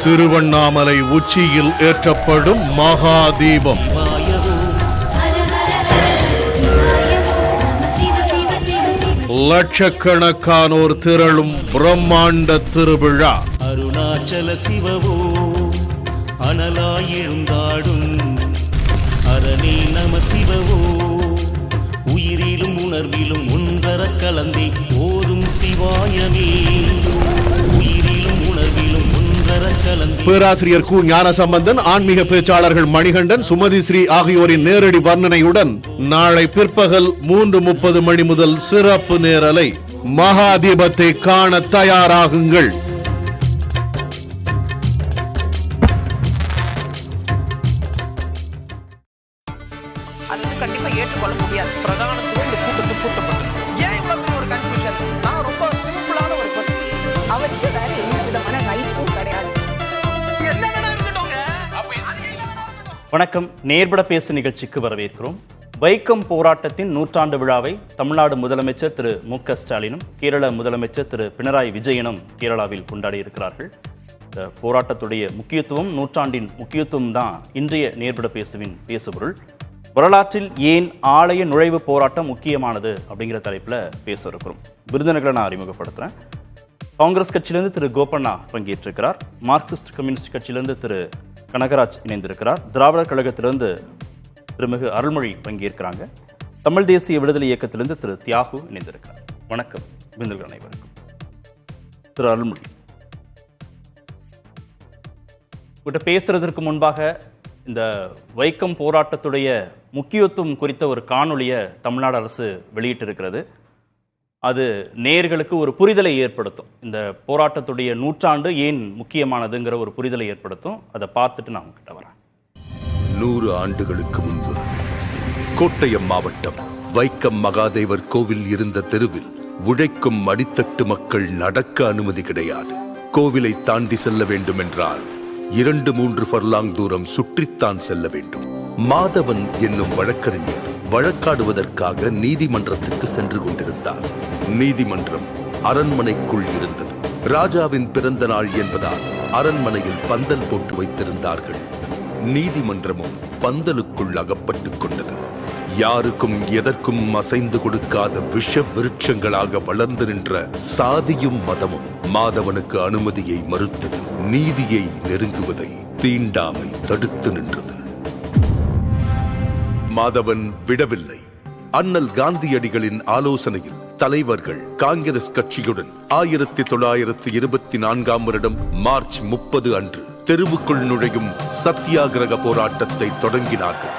திருவண்ணாமலை உச்சியில் ஏற்றப்படும் மகாதீபம். லட்சக்கணக்கானோர் திரளும் பிரம்மாண்ட திருவிழா. அருணாச்சல சிவவோ அனலாய் எழுந்தாடும் அரணே நம சிவவோ உயிரிலும் உணர்விலும் ஒன்றர கலந்தே ஓதும் சிவாயமே உயிரிலும் உணர்விலும் ஒன்றர கலந்தே. பேராசிரியர் கு ஞானசம்பந்தன், ஆன்மீக பேச்சாளர்கள் மணிகண்டன், சுமதி ஸ்ரீ ஆகியோரின் நேரடி வர்ணனையுடன் நாளை பிற்பகல் 3:30 மணி முதல் சிறப்பு நேரலை. மகாதீபத்தை காண தயாராகுங்கள். கண்டிப்பா ஏற்றுக்கொள்ள முடியாது. பிரதானத்துவம் இந்த கூட்டத்தில் கூட்டப்பட்டது. ஏன் இவ்வளவு ஒரு கன்ஃபியூஷன்? நான் ரொம்ப சிம்பிளான ஒரு பர்சன். அவருக்கு வேற எந்த விதமான ரைட்ஸும் கிடையாது. வணக்கம். நேர்பட பேசு நிகழ்ச்சிக்கு வரவேற்கிறோம். வைக்கம் போராட்டத்தின் 100ஆண்டு விழாவை தமிழ்நாடு முதலமைச்சர் திரு மு.க. ஸ்டாலினும் கேரள முதலமைச்சர் திரு பினராயி விஜயனும் கேரளாவில் கொண்டாடி இருக்கிறார்கள். இந்த போராட்டத்துடைய முக்கியத்துவம், 100ஆண்டின் முக்கியத்துவம் தான் இன்றைய நேர்பட பேசுவின் பேசுபொருள். வரலாற்றில் ஏன் ஆலய நுழைவு போராட்டம் முக்கியமானது அப்படிங்கிற தலைப்பில் பேச இருக்கிறோம். விருந்தினர்களை நான் அறிமுகப்படுத்துகிறேன். காங்கிரஸ் கட்சியிலிருந்து திரு கோபண்ணா பங்கேற்றிருக்கிறார். மார்க்சிஸ்ட் கம்யூனிஸ்ட் கட்சியிலிருந்து திரு கனகராஜ் இணைந்திருக்கிறார். திராவிடர் கழகத்திலிருந்து திருமிகு அருள்மொழி பங்கேற்கிறாங்க. தமிழ் தேசிய விடுதலை இயக்கத்திலிருந்து திரு தியாகு இணைந்திருக்கிறார். வணக்கம் விருந்தினர்கள் அனைவருக்கும். திரு அருள்மொழி, உங்கள்கிட்ட பேசுறதற்கு முன்பாக இந்த வைக்கம் போராட்டத்துடைய முக்கியத்துவம் குறித்த ஒரு காணொலியை தமிழ்நாடு அரசு வெளியிட்டிருக்கிறது. அது நேயர்களுக்கு ஒரு புரிதலை ஏற்படுத்தும். இந்த போராட்டத்துடைய 100ஆண்டு ஏன் முக்கியமானதுங்கிற ஒரு புரிதலை ஏற்படுத்தும். அதை பார்த்துட்டு நான் உங்ககிட்ட வரேன். 100 ஆண்டுகளுக்கு முன்பு கோட்டயம் மாவட்டம் வைக்கம் மகாதேவர் கோவில் இருந்த தெருவில் உழைக்கும் அடித்தட்டு மக்கள் நடக்க அனுமதி கிடையாது. கோவிலை தாண்டி செல்ல வேண்டும் என்றால் 2-3 ஃபர்லாங் தூரம் சுற்றித்தான் செல்ல வேண்டும். மாதவன் என்னும் வழக்கறிஞர் வழக்காடுவதற்காக நீதிமன்றத்துக்கு சென்று கொண்டிருந்தார். நீதிமன்றம் அரண்மனைக்குள் இருந்தது. ராஜாவின் பிறந்த நாள் என்பதால் அரண்மனையில் பந்தல் போட்டு வைத்திருந்தார்கள். நீதிமன்றமும் பந்தலுக்குள் அகப்பட்டுக் கொண்டது. யாருக்கும் எதற்கும் அசைந்து கொடுக்காத விஷ விருட்சங்களாக வளர்ந்து நின்ற சாதியும் மதமும் மாதவனுக்கு அனுமதியை மறுத்தது. நீதியை நெருங்குவதை தீண்டாமை தடுத்து நின்றது. மாதவன் விடவில்லை. அண்ணல் காந்தியடிகளின் ஆலோசனையில் தலைவர்கள் காங்கிரஸ் கட்சியுடன் 1924ஆம் வருடம் மார்ச் 30 அன்று தெருவுக்குள் நுழையும் சத்தியாகிரக போராட்டத்தை தொடங்கினார்கள்.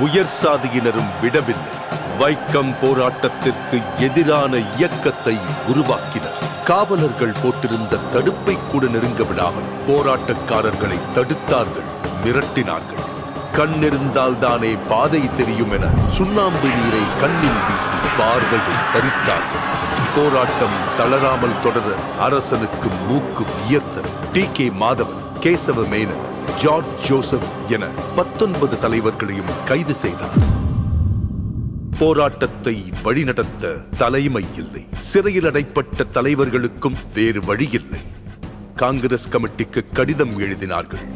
உயர் சாதியினரும் விடவில்லை. வைக்கம் போராட்டத்திற்கு எதிரான இயக்கத்தை உருவாக்கினர். காவலர்கள் போட்டிருந்த தடுப்பை கூட நெருங்க விடாமல் போராட்டக்காரர்களை தடுத்தார்கள், மிரட்டினார்கள். கண்ணிருந்தால் தானே பாதை தெரியும் என சுண்ணாம்பு நீரை கண்ணில் வீசி பார்வையை பறித்தார்கள். போராட்டம் தளராமல் தொடர அரசனுக்கு மூக்கு வியர்த்தது. டி.கே. மாதவன், கேசவ மேனன், ஜார்ஜ் ஜோசப் என 19 தலைவர்களையும் கைது செய்தார். போராட்டத்தை வழிநடத்த தலைமை இல்லை. சிறையில் அடைப்பட்ட தலைவர்களுக்கும் வேறு வழியில்லை. காங்கிரஸ் கமிட்டிக்கு கடிதம் எழுதினார்கள்.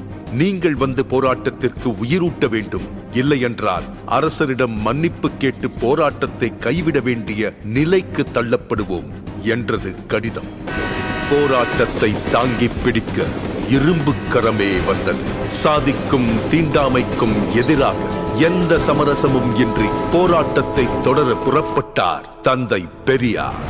நீங்கள் வந்து போராட்டத்திற்கு உயிரூட்ட வேண்டும், இல்லை என்றால் அரசரிடம் மன்னிப்பு கேட்டு போராட்டத்தை கைவிட வேண்டிய நிலைக்கு தள்ளப்படுவோம் என்றது கடிதம். போராட்டத்தை தாங்கி பிடிக்க இரும்பு கரமே வந்தது. சாதிக்கும் தீண்டாமைக்கும் எதிராக எந்த சமரசமும் இன்றி போராட்டத்தை தொடர புறப்பட்டார் தந்தை பெரியார்.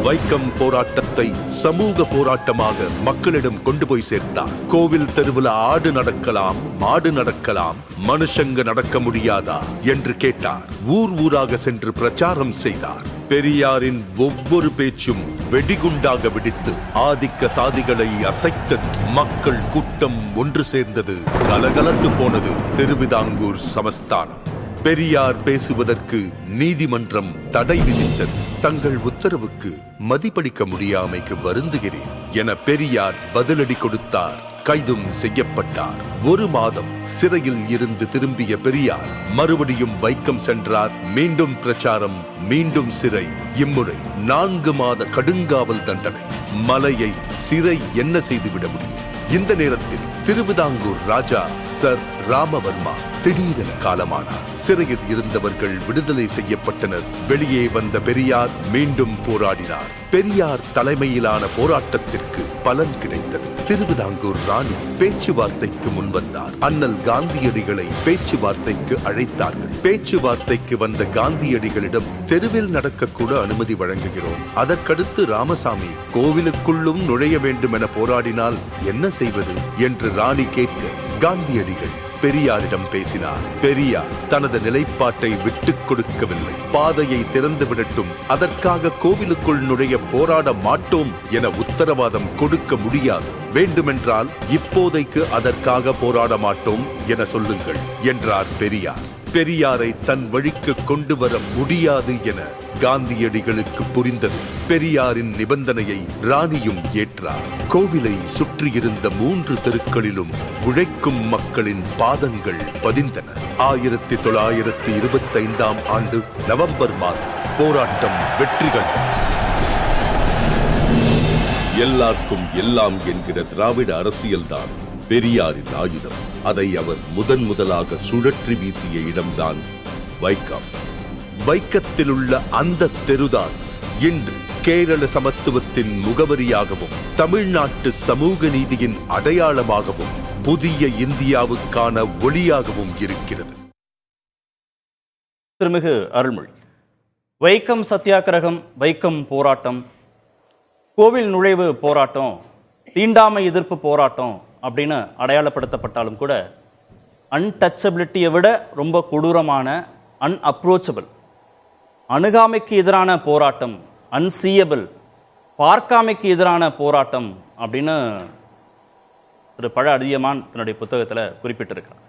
வைக்கம் போராட்டத்தை சமூக போராட்டமாக மக்களிடம் கொண்டு போய் சேர்த்தார். கோவில் தெருவில் ஆடு நடக்கலாம், மாடு நடக்கலாம், மனுஷங்க நடக்க முடியாதா என்று கேட்டார். ஊர் ஊராக சென்று பிரச்சாரம் செய்தார். பெரியாரின் ஒவ்வொரு பேச்சும் வெடிகுண்டாக வெடித்து ஆதிக்க சாதிகளை அசைத்தது. மக்கள் கூட்டம் ஒன்று சேர்ந்தது. கலகலத்து போனது திருவிதாங்கூர் சமஸ்தானம். பெரியார் பேசுவதற்கு நீதிமன்றம் தடை விதித்தது. தங்கள் உத்தரவுக்கு மதிப்பளிக்க முடியாமைக்கு வருந்துகிறேன் என பெரியார் பதிலடி கொடுத்தார். கைதும் செய்யப்பட்டார். 1 மாதம் சிறையில் இருந்து திரும்பிய பெரியார் மறுபடியும் வைக்கம் சென்றார். மீண்டும் பிரச்சாரம், மீண்டும் சிறை. இம்முறை 4 மாத கடுங்காவல் தண்டனை. மலையை சிறை என்ன செய்துவிட முடியும்? இந்த நேரத்தில் திருவிதாங்கூர் ராஜா சர் ராமவர்மா திடீரென காலமானார். சிறையில் இருந்தவர்கள் விடுதலை செய்யப்பட்டனர். வெளியே வந்த பெரியார் மீண்டும் போராடினார். பெரியார் தலைமையிலான போராட்டத்திற்கு பலன் கிடைத்தது. திருவிதாங்கூர் ராணி பேச்சுவார்த்தைக்கு முன்வந்தார். அண்ணல் காந்தியடிகளை பேச்சுவார்த்தைக்கு அழைத்தார்கள். பேச்சுவார்த்தைக்கு வந்த காந்தியடிகளிடம் தெருவில் நடக்கக்கூட அனுமதி வழங்குகிறோம், அதற்கடுத்து ராமசாமி கோவிலுக்குள்ளும் நுழைய வேண்டும் என போராடினால் என்ன செய்வது என்று ராணி கேட்க காந்தியடிகள் பெரியாரிடம் பேசினார். பெரியார் தனது நிலைப்பாட்டை விட்டுக் கொடுக்கவில்லை. பாதையை திறந்து விடட்டும், அதற்காக கோவிலுக்குள் நுழைய போராட மாட்டோம் என உத்தரவாதம் கொடுக்க முடியாது. வேண்டுமென்றால் இப்போதைக்கு அதற்காக போராட மாட்டோம் என சொல்லுங்கள் என்றார் பெரியார். பெரியாரை தன் வழிக்கு கொண்டு வர முடியாது என காந்தியடிகளுக்கு புரிந்தது. பெரியாரின் நிபந்தனையை ராணியும் ஏற்றார். கோவிலை சுற்றியிருந்த 3 தெருக்களிலும் உழைக்கும் மக்களின் பாதங்கள் பதிந்தன. 1925ஆம் ஆண்டு நவம்பர் மாதம் போராட்டம் வெற்றி கண்டது. எல்லாருக்கும் எல்லாம் என்கிற திராவிட அரசியல்தான் பெரியாரின் ஆயுதம். அதை அவர் முதலாக சுழற்றி வீசிய இடம்தான் வைக்கம். வைக்கத்தில் உள்ள அந்த தெருதான் இன்று கேரள சமத்துவத்தின் முகவரியாகவும் தமிழ்நாட்டு சமூக நீதியின் அடையாளமாகவும் புதிய இந்தியாவுக்கான ஒளியாகவும் இருக்கிறது. திருமிகு அருள்மொழி, வைக்கம் சத்தியாகிரகம், வைக்கம் போராட்டம், கோவில் நுழைவு போராட்டம், தீண்டாமை எதிர்ப்பு போராட்டம் அப்படின்னு அடையாளப்படுத்தப்பட்டாலும் கூட அன்டச்சபிலிட்டியை விட ரொம்ப கொடூரமான அன்அப்ரோச்சபிள், அணுகாமைக்கு எதிரான போராட்டம், அன்சீயபிள், பார்க்காமைக்கு எதிரான போராட்டம் அப்படின்னு திரு பழ அதியமான் தன்னுடைய புத்தகத்தில் குறிப்பிட்டிருக்கிறார்.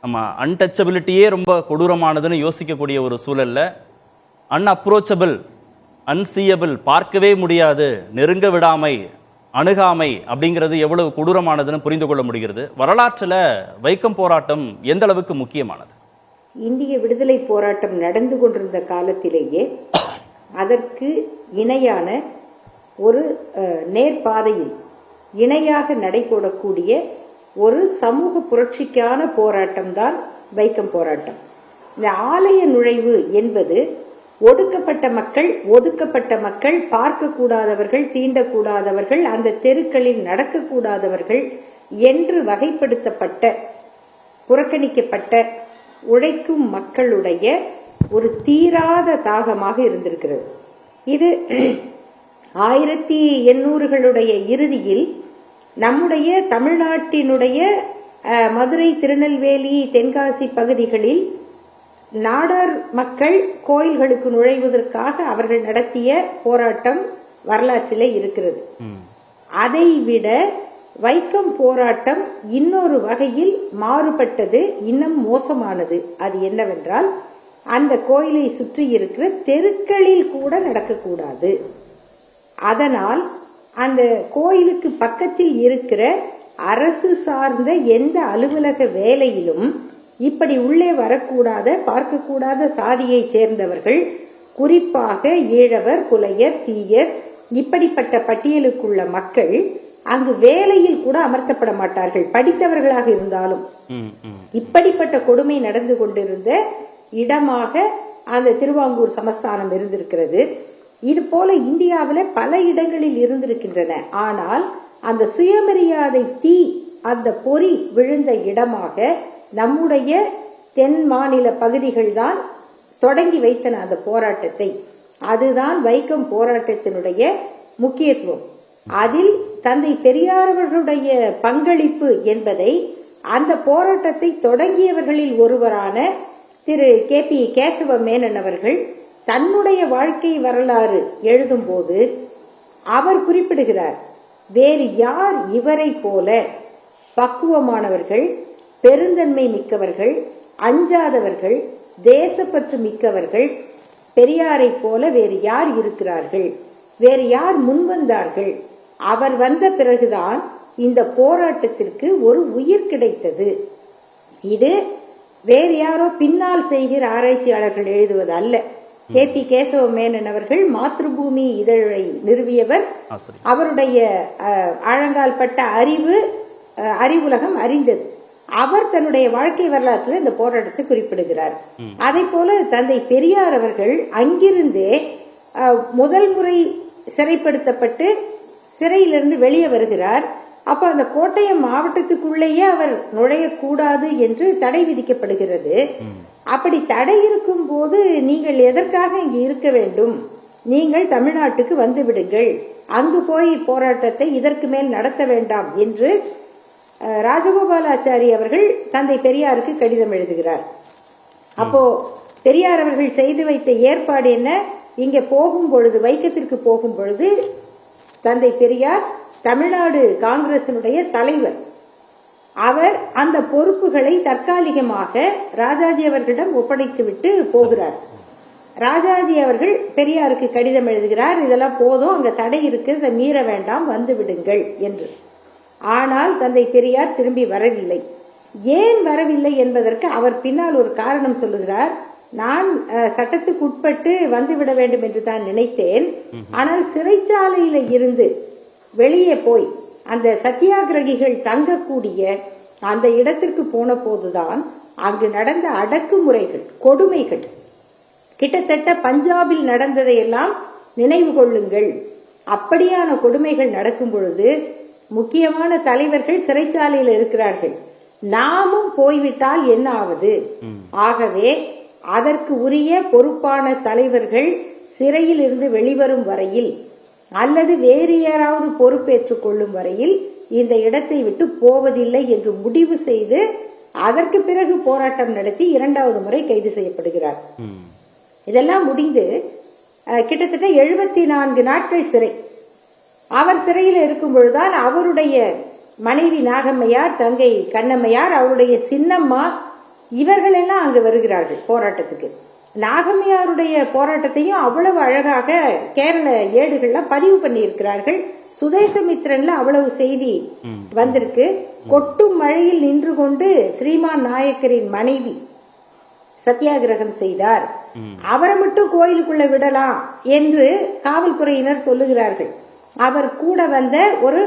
நம்ம அன்டச்சபிலிட்டியே ரொம்ப கொடூரமானதுன்னு யோசிக்கக்கூடிய ஒரு சூழலில் அன்அப்ரோச்சபிள், அன்சீயபிள், பார்க்கவே முடியாது, நெருங்க விடாமை, அணுகாமை அப்படிங்கிறது எவ்வளவு கொடூரமானதுன்னு புரிந்து கொள்ள முடிகிறது. வரலாற்றில் வைக்கம் போராட்டம் எந்த அளவுக்கு முக்கியமானது? இந்திய விடுதலை போராட்டம் நடந்து கொண்டிருந்த காலத்திலேயே அதற்கு இணையான ஒரு நேர்பாதையில் இணையாக நடைபோடக்கூடிய ஒரு சமூக புரட்சிக்கான போராட்டம் தான் வைக்கம் போராட்டம். இந்த ஆலய நுழைவு என்பது ஒடுக்கப்பட்ட மக்கள், ஒதுக்கப்பட்ட மக்கள், பார்க்கக்கூடாதவர்கள், தீண்டக்கூடாதவர்கள், அந்த தெருக்களில் நடக்கக்கூடாதவர்கள் என்று வகைப்படுத்தப்பட்ட, புறக்கணிக்கப்பட்ட உழைக்கும் மக்களுடைய ஒரு தீராத தாகமாக இருந்திருக்கிறது. இது 1800களுடைய இறுதியில் நம்முடைய தமிழ்நாட்டினுடைய மதுரை, திருநெல்வேலி, தென்காசி பகுதிகளில் நாடார் மக்கள் கோயில்களுக்கு நுழைவதற்காக அவர்கள் நடத்திய போராட்டம் வரலாற்றிலே இருக்கிறது. அதைவிட வைக்கம் போராட்டம் இன்னொரு வகையில் மாறுபட்டது, இன்னும் மோசமானது. அது என்னவென்றால், அந்த கோயிலை சுற்றி இருக்கிற தெருக்களில் கூட நடக்கக்கூடாது. அதனால் அந்த கோயிலுக்கு பக்கத்தில் இருக்கிற அரசு சார்ந்த எந்த அலுவலக வேலையிலும் இப்படி உள்ளே வரக்கூடாத, பார்க்கக்கூடாத சாதியை சேர்ந்தவர்கள், குறிப்பாக ஈழவர், புலையர், தீயர், இப்படிப்பட்ட பட்டியலுக்குள்ள மக்கள் அங்கு வேலையில் கூட அமர்த்தப்பட மாட்டார்கள், படித்தவர்களாக இருந்தாலும். இப்படிப்பட்ட கொடுமை நடந்து கொண்டிருந்த இடமாக அந்த திருவாங்கூர் சமஸ்தானம் இருந்திருக்கிறது. இது போல இந்தியாவில் பல இடங்களில் இருந்திருக்கின்றன. ஆனால் அந்த சுயமரியாதை தீ, அந்த பொறி விழுந்த இடமாக நம்முடைய தென் மாநில பகுதிகள் தான் தொடங்கி வைத்தன அந்த போராட்டத்தை. அதுதான் வைக்கம் போராட்டத்தினுடைய முக்கியத்துவம். அதில் தந்தை பெரியாரவர்களுடைய பங்களிப்பு என்பதை அந்த போராட்டத்தை தொடங்கியவர்களில் ஒருவரான திரு KP கேசவ மேனன் அவர்கள் தன்னுடைய வாழ்க்கை வரலாறு எழுதும் போது அவர் குறிப்பிடுகிறார், வேறு யார் இவரை போல பக்குவமானவர்கள், பெருந்தன்மை மிக்கவர்கள், அஞ்சாதவர்கள், தேசப்பற்று மிக்கவர்கள், பெரியாரை போல வேறு யார் இருக்கிறார்கள், வேறு யார் முன்வந்தார்கள்? அவர் வந்த பிறகுதான் இந்த போராட்டத்திற்கு ஒரு உயிர் கிடைத்தது. இது வேறு யாரோ பின்னால் செய்கிற ஆராய்ச்சியாளர்கள் எழுதுவது அல்ல. KP கேசவ மேனன் அவர்கள் மாத்ருபூமி இதழை நிறுவியவர். அவருடைய ஆழங்கால் பட்ட அறிவுலகம் அறிந்தது. அவர் தன்னுடைய வாழ்க்கை வரலாற்றில் இந்த போராட்டத்தை குறிப்பிடுகிறார். அதே போல தந்தை பெரியார் அவர்கள் அங்கிருந்தே முதல் முறை சிறைப்படுத்தப்பட்டு சிறையிலிருந்து வெளியே வருகிறார். அப்ப அந்த கோட்டயம் மாவட்டத்துக்குள்ளேயே அவர் நுழையக்கூடாது என்று தடை விதிக்கப்படுகிறது. அப்படி தடை இருக்கும் போது நீங்கள் எதற்காக இங்கு இருக்க வேண்டும், நீங்கள் தமிழ்நாட்டுக்கு வந்து விடுங்கள், அங்கு போய் போராட்டத்தை இதற்கு மேல் நடத்த வேண்டாம் என்று ராஜகோபாலாச்சாரி அவர்கள் தந்தை பெரியாருக்கு கடிதம் எழுதுகிறார். அப்போ பெரியார் அவர்கள் செய்து வைத்த ஏற்பாடு என்ன, இங்க போகும் பொழுது வைக்கத்திற்கு போகும் பொழுது தந்தை பெரியார் தமிழ்நாடு காங்கிரசினுடைய தலைவர். அவர் அந்த பொறுப்புகளை தற்காலிகமாக ராஜாஜி அவர்களிடம் ஒப்படைத்துவிட்டு போகிறார். ராஜாஜி அவர்கள் பெரியாருக்கு கடிதம் எழுதுகிறார், இதெல்லாம் போதும், அங்க தடை இருக்கு, இதை மீற வேண்டாம், வந்து விடுங்கள் என்று. ஆனால் தந்தை பெரியார் திரும்பி வரவில்லை. ஏன் வரவில்லை என்பதற்கு அவர் பின்னால் ஒரு காரணம் சொல்லுகிறார். நான் சட்டத்துக்கு உட்பட்டு வந்துவிட வேண்டும் என்று தான் நினைத்தேன். ஆனால் சிறைச்சாலையில இருந்து வெளியே போய் அந்த சத்தியாகிரகிகள் தங்கக்கூடிய அந்த இடத்திற்கு போன போதுதான் அங்கு நடந்த அடக்குமுறைகள், கொடுமைகள், கிட்டத்தட்ட பஞ்சாபில் நடந்ததையெல்லாம் நினைவு கொள்ளுங்கள். அப்படியான கொடுமைகள் நடக்கும் பொழுது முக்கியமான தலைவர்கள் சிறைச்சாலையில் இருக்கிறார்கள், நாமும் போய்விட்டால் என்ன ஆவது? ஆகவே அதற்கு உரிய பொறுப்பான தலைவர்கள் சிறையில் இருந்து வெளிவரும் வரையில் அல்லது வேறு யாராவது பொறுப்பேற்றுக் கொள்ளும் வரையில் இந்த இடத்தை விட்டு போவதில்லை என்று முடிவு செய்து அதற்கு பிறகு போராட்டம் நடத்தி 2வது முறை கைது செய்யப்படுகிறார். இதெல்லாம் முடிந்து கிட்டத்தட்ட 74 நாட்கள் சிறை. அவர் சிறையில் இருக்கும் பொழுதுதான் அவருடைய மனைவி நாகம்மையார், தங்கை கண்ணம்மையார், அவருடைய சின்னம்மா, இவர்கள் எல்லாம் அங்கு வருகிறார்கள் போராட்டத்துக்கு. நாகம்மையாருடைய போராட்டத்தையும் அவ்வளவு அழகாக கேரள ஏடுகள்ல பதிவு பண்ணி இருக்கிறார்கள். சுதேசமித்ரன்ல அவ்வளவு செய்தி வந்திருக்கு. கொட்டும் மழையில் நின்று கொண்டு ஸ்ரீமான் நாயக்கரின் மனைவி சத்தியாகிரகம் செய்தார், அவரை மட்டும் கோயிலுக்குள்ள விடலாம் என்று காவல்துறையினர் சொல்லுகிறார்கள். அவர் கூட வந்த ஒரு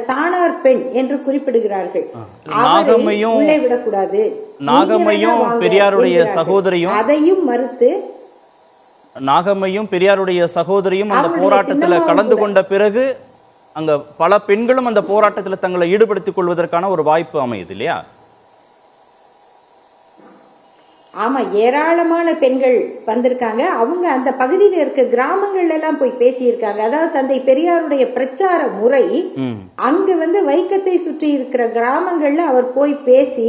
சாணார் பெண் என்று குறிப்பிடுகிறார்கள். உள்ளே விடக்கூடாது, நாகம்மையும் பெரியாருடைய சகோதரியும் அதையும் மறுத்து நாகம்மையும் பெரியாருடைய சகோதரியும் அந்த போராட்டத்தில் கலந்து கொண்ட பிறகு அங்க பல பெண்களும் அந்த போராட்டத்தில் தங்களை ஈடுபடுத்திக் கொள்வதற்கான ஒரு வாய்ப்பு அமையுது இல்லையா? ஆமா, ஏராளமான பெண்கள் வந்திருக்காங்க. அவங்க அந்த பகுதியில் இருக்க கிராமங்கள்ல எல்லாம் போய் பேசியிருக்காங்க. அதாவது தந்தை பெரியாருடைய பிரச்சார முறை அங்கு வைக்கத்தை சுற்றி இருக்கிற கிராமங்கள்ல அவர் போய் பேசி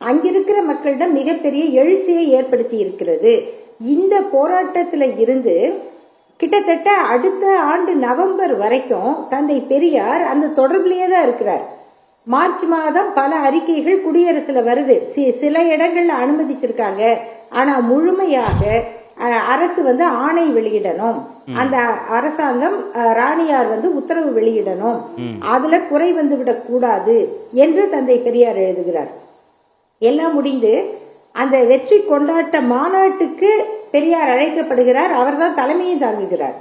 அங்கிருக்கிற மக்களிடம் மிகப்பெரிய எழுச்சியை ஏற்படுத்தி இருக்கிறது. இந்த போராட்டத்துல இருந்து கிட்டத்தட்ட அடுத்த ஆண்டு நவம்பர் வரைக்கும் தந்தை பெரியார் அந்த தொடர்பிலேயே தான் இருக்கிறார். மார்ச் மாதம் பல அறிக்கைகள் குடியரசுல வருது. சில இடங்கள்ல அனுமதிச்சிருக்காங்க, ஆனா முழுமையாக அரசு ஆணை வெளியிடணும், அந்த அரசாங்கம் ராணியார் உத்தரவு வெளியிடணும், அதுல குறை விடக் கூடாது என்று தந்தை பெரியார் எழுதுகிறார். எல்லாம் முடிந்து அந்த வெற்றி கொண்டாட்ட மாநாட்டுக்கு பெரியார் அழைக்கப்படுகிறார். அவர் தான் தலைமையை தாங்குகிறார்.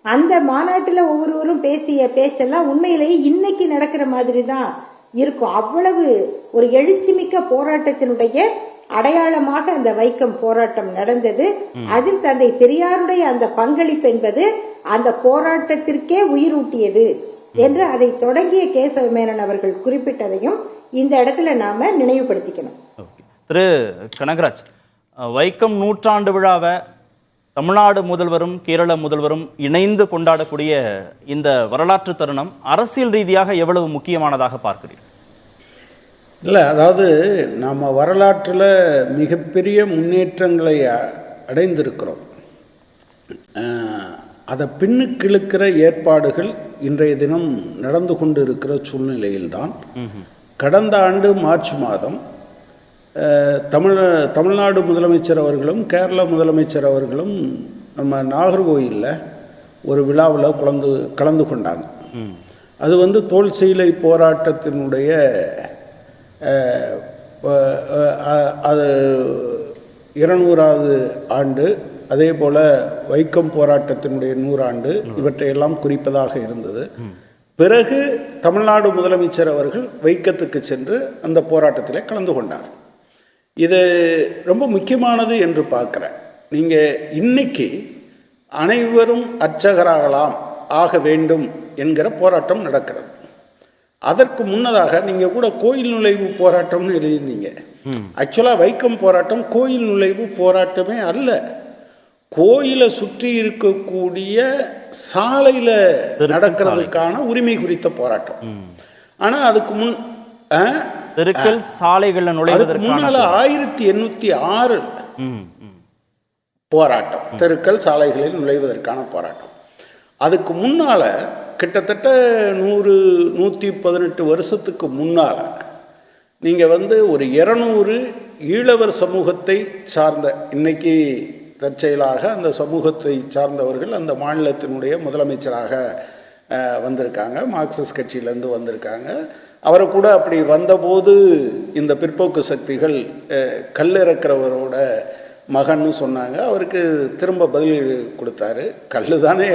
அந்த மாநாட்டுல ஒவ்வொருவரும் பேசிய பேச்செல்லாம் உண்மையிலேயே இன்னைக்கு நடக்கிற மாதிரி தான் இருக்கும். அவ்வளவு ஒரு எழுச்சிமிக்க போராட்டத்தினுடைய அடையாளமாக அந்த வைக்கம் போராட்டம் நடந்தது. அதில் தந்தை பெரியாருடைய அந்த பங்களிப்பு என்பது அந்த போராட்டத்திற்கே உயிரூட்டியது என்று அதை தொடங்கிய கேசவ மேனன் அவர்கள் குறிப்பிட்டதையும் இந்த இடத்துல நாம நினைவுபடுத்திக்கணும். திரு கனகராஜ், வைக்கம் 100ஆண்டு விழாவை தமிழ்நாடு முதல்வரும் கேரள முதல்வரும் இணைந்து கொண்டாடக்கூடிய இந்த வரலாற்று தருணம் அரசியல் ரீதியாக எவ்வளவு முக்கியமானதாக பார்க்கிறீர்கள்? இல்லை, அதாவது நாம் வரலாற்றில் மிகப்பெரிய முன்னேற்றங்களை அடைந்திருக்கிறோம். அதை பின்னுக்கு இழுக்கிற ஏற்பாடுகள் இன்றைய தினம் நடந்து கொண்டு இருக்கிற சூழ்நிலையில்தான் கடந்த ஆண்டு மார்ச் மாதம் தமிழ்நாடு முதலமைச்சர் அவர்களும் கேரள முதலமைச்சர் அவர்களும் நம்ம நாகர்கோயிலில் ஒரு விழாவில் கலந்து கொண்டாங்க. அது வந்து தோல் சீலை போராட்டத்தினுடைய அது 200வது ஆண்டு, அதே போல் வைக்கம் போராட்டத்தினுடைய 100 ஆண்டு, இவற்றையெல்லாம் குறிப்பதாக இருந்தது. பிறகு தமிழ்நாடு முதலமைச்சர் அவர்கள் வைக்கத்துக்கு சென்று அந்த போராட்டத்தில் கலந்து கொண்டார். இது ரொம்ப முக்கியமானது என்று பார்க்குறேன். நீங்கள் இன்னைக்கு அனைவரும் அர்ச்சகராகலாம் ஆக வேண்டும் என்கிற போராட்டம் நடக்கிறது. அதற்கு முன்னதாக நீங்கள் கூட கோயில் நுழைவு போராட்டம்னு எழுதியிருந்தீங்க. ஆக்சுவலாக வைக்கம் போராட்டம் கோயில் நுழைவு போராட்டமே அல்ல, கோயிலை சுற்றி இருக்கக்கூடிய சாலையில் நடக்கிறதுக்கான உரிமை குறித்த போராட்டம். ஆனால் அதுக்கு முன்னால 1806 போராட்டம், தெருக்கள் சாலைகளில் நுழைவதற்கான போராட்டம். அதுக்கு முன்னால கிட்டத்தட்ட 118 வருஷத்துக்கு முன்னால் நீங்கள் வந்து ஒரு 200 ஈழவர் சமூகத்தை சார்ந்த, இன்னைக்கு தற்செயலாக அந்த சமூகத்தை சார்ந்தவர்கள் அந்த மாநிலத்தினுடைய முதலமைச்சராக வந்திருக்காங்க, மார்க்சிஸ்ட் கட்சியிலேருந்து வந்திருக்காங்க. அவரை கூட அப்படி வந்தபோது இந்த பிற்போக்கு சக்திகள் கல்லிறக்கிறவரோட மகன்னு சொன்னாங்க. அவருக்கு திரும்ப பதில் கொடுத்தாரு, கல் தானே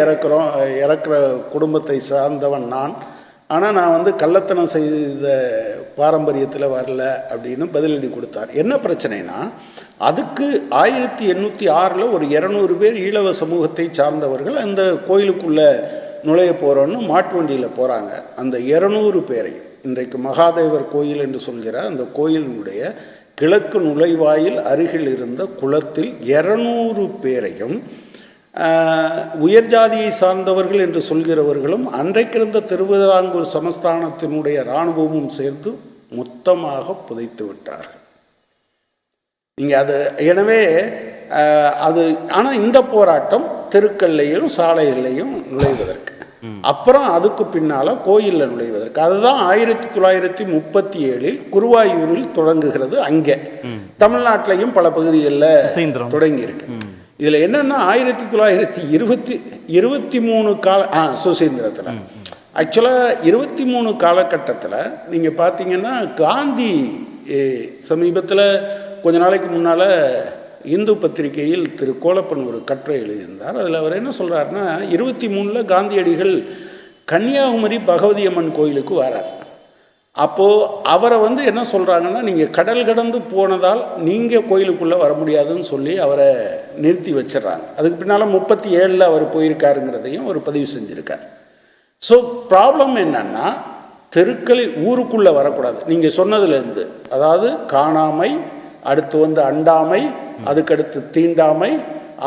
இறக்குற குடும்பத்தை சார்ந்தவன் நான், ஆனால் நான் வந்து கள்ளத்தனம் செய்த பாரம்பரியத்தில் வரல அப்படின்னு பதிலடி கொடுத்தார். என்ன பிரச்சனைனா, அதுக்கு 1806 ஒரு 200 பேர் ஈழவ சமூகத்தை சார்ந்தவர்கள் அந்த கோயிலுக்குள்ளே நுழைய போகிறோன்னு மாட்டு வண்டியில் போகிறாங்க. அந்த 200 பேரையும் இன்றைக்கு மகாதேவர் கோயில் என்று சொல்கிற அந்த கோயிலினுடைய கிழக்கு நுழைவாயில் அருகில் இருந்த குளத்தில் 200 பேரையும் உயர் ஜாதியை சார்ந்தவர்கள் என்று சொல்கிறவர்களும் அன்றைக்கிருந்த திருவிதாங்கூர் சமஸ்தானத்தினுடைய இராணுவமும் சேர்ந்து மொத்தமாக புதைத்து விட்டார்கள். நீங்கள் அது எனவே அது ஆனால் இந்த போராட்டம் தெருக்கள்லையும் சாலைகள்லையும் நுழைவதற்கு, அப்புறம் அதுக்கு பின்னால் கோயிலில் நுழைவதற்கு, அதுதான் 1937 குருவாயூரில் தொடங்குகிறது. அங்கே தமிழ்நாட்டிலையும் பல பகுதிகளில் தொடங்கி இருக்கு. இதில் என்னன்னா 1923 சுசீந்திரத்தில் ஆக்சுவலாக 23 காலகட்டத்தில் நீங்கள் பார்த்தீங்கன்னா காந்தி சமீபத்தில் கொஞ்ச நாளைக்கு முன்னால் இந்து பத்திரிகையில் திரு கோலப்பன் ஒரு கட்டுரை எழுதியிருந்தார். அதில் அவர் என்ன சொல்கிறாருன்னா, 23 காந்தியடிகள் கன்னியாகுமரி பகவதி அம்மன் கோயிலுக்கு வரார். அப்போது அவரை வந்து என்ன சொல்கிறாங்கன்னா, நீங்கள் கடல் கடந்து போனதால் நீங்கள் கோயிலுக்குள்ளே வர முடியாதுன்னு சொல்லி அவரை நிறுத்தி வச்சிடறாங்க. அதுக்கு பின்னால் 37 அவர் போயிருக்காருங்கிறதையும் அவர் பதிவு செஞ்சுருக்கார். ஸோ ப்ராப்ளம் என்னன்னா, தெருக்களில் ஊருக்குள்ளே வரக்கூடாது. நீங்கள் சொன்னதுலேருந்து, அதாவது காணாமை, அடுத்து வந்து அண்டாமை, அதுக்கடுத்து தீண்டாமை,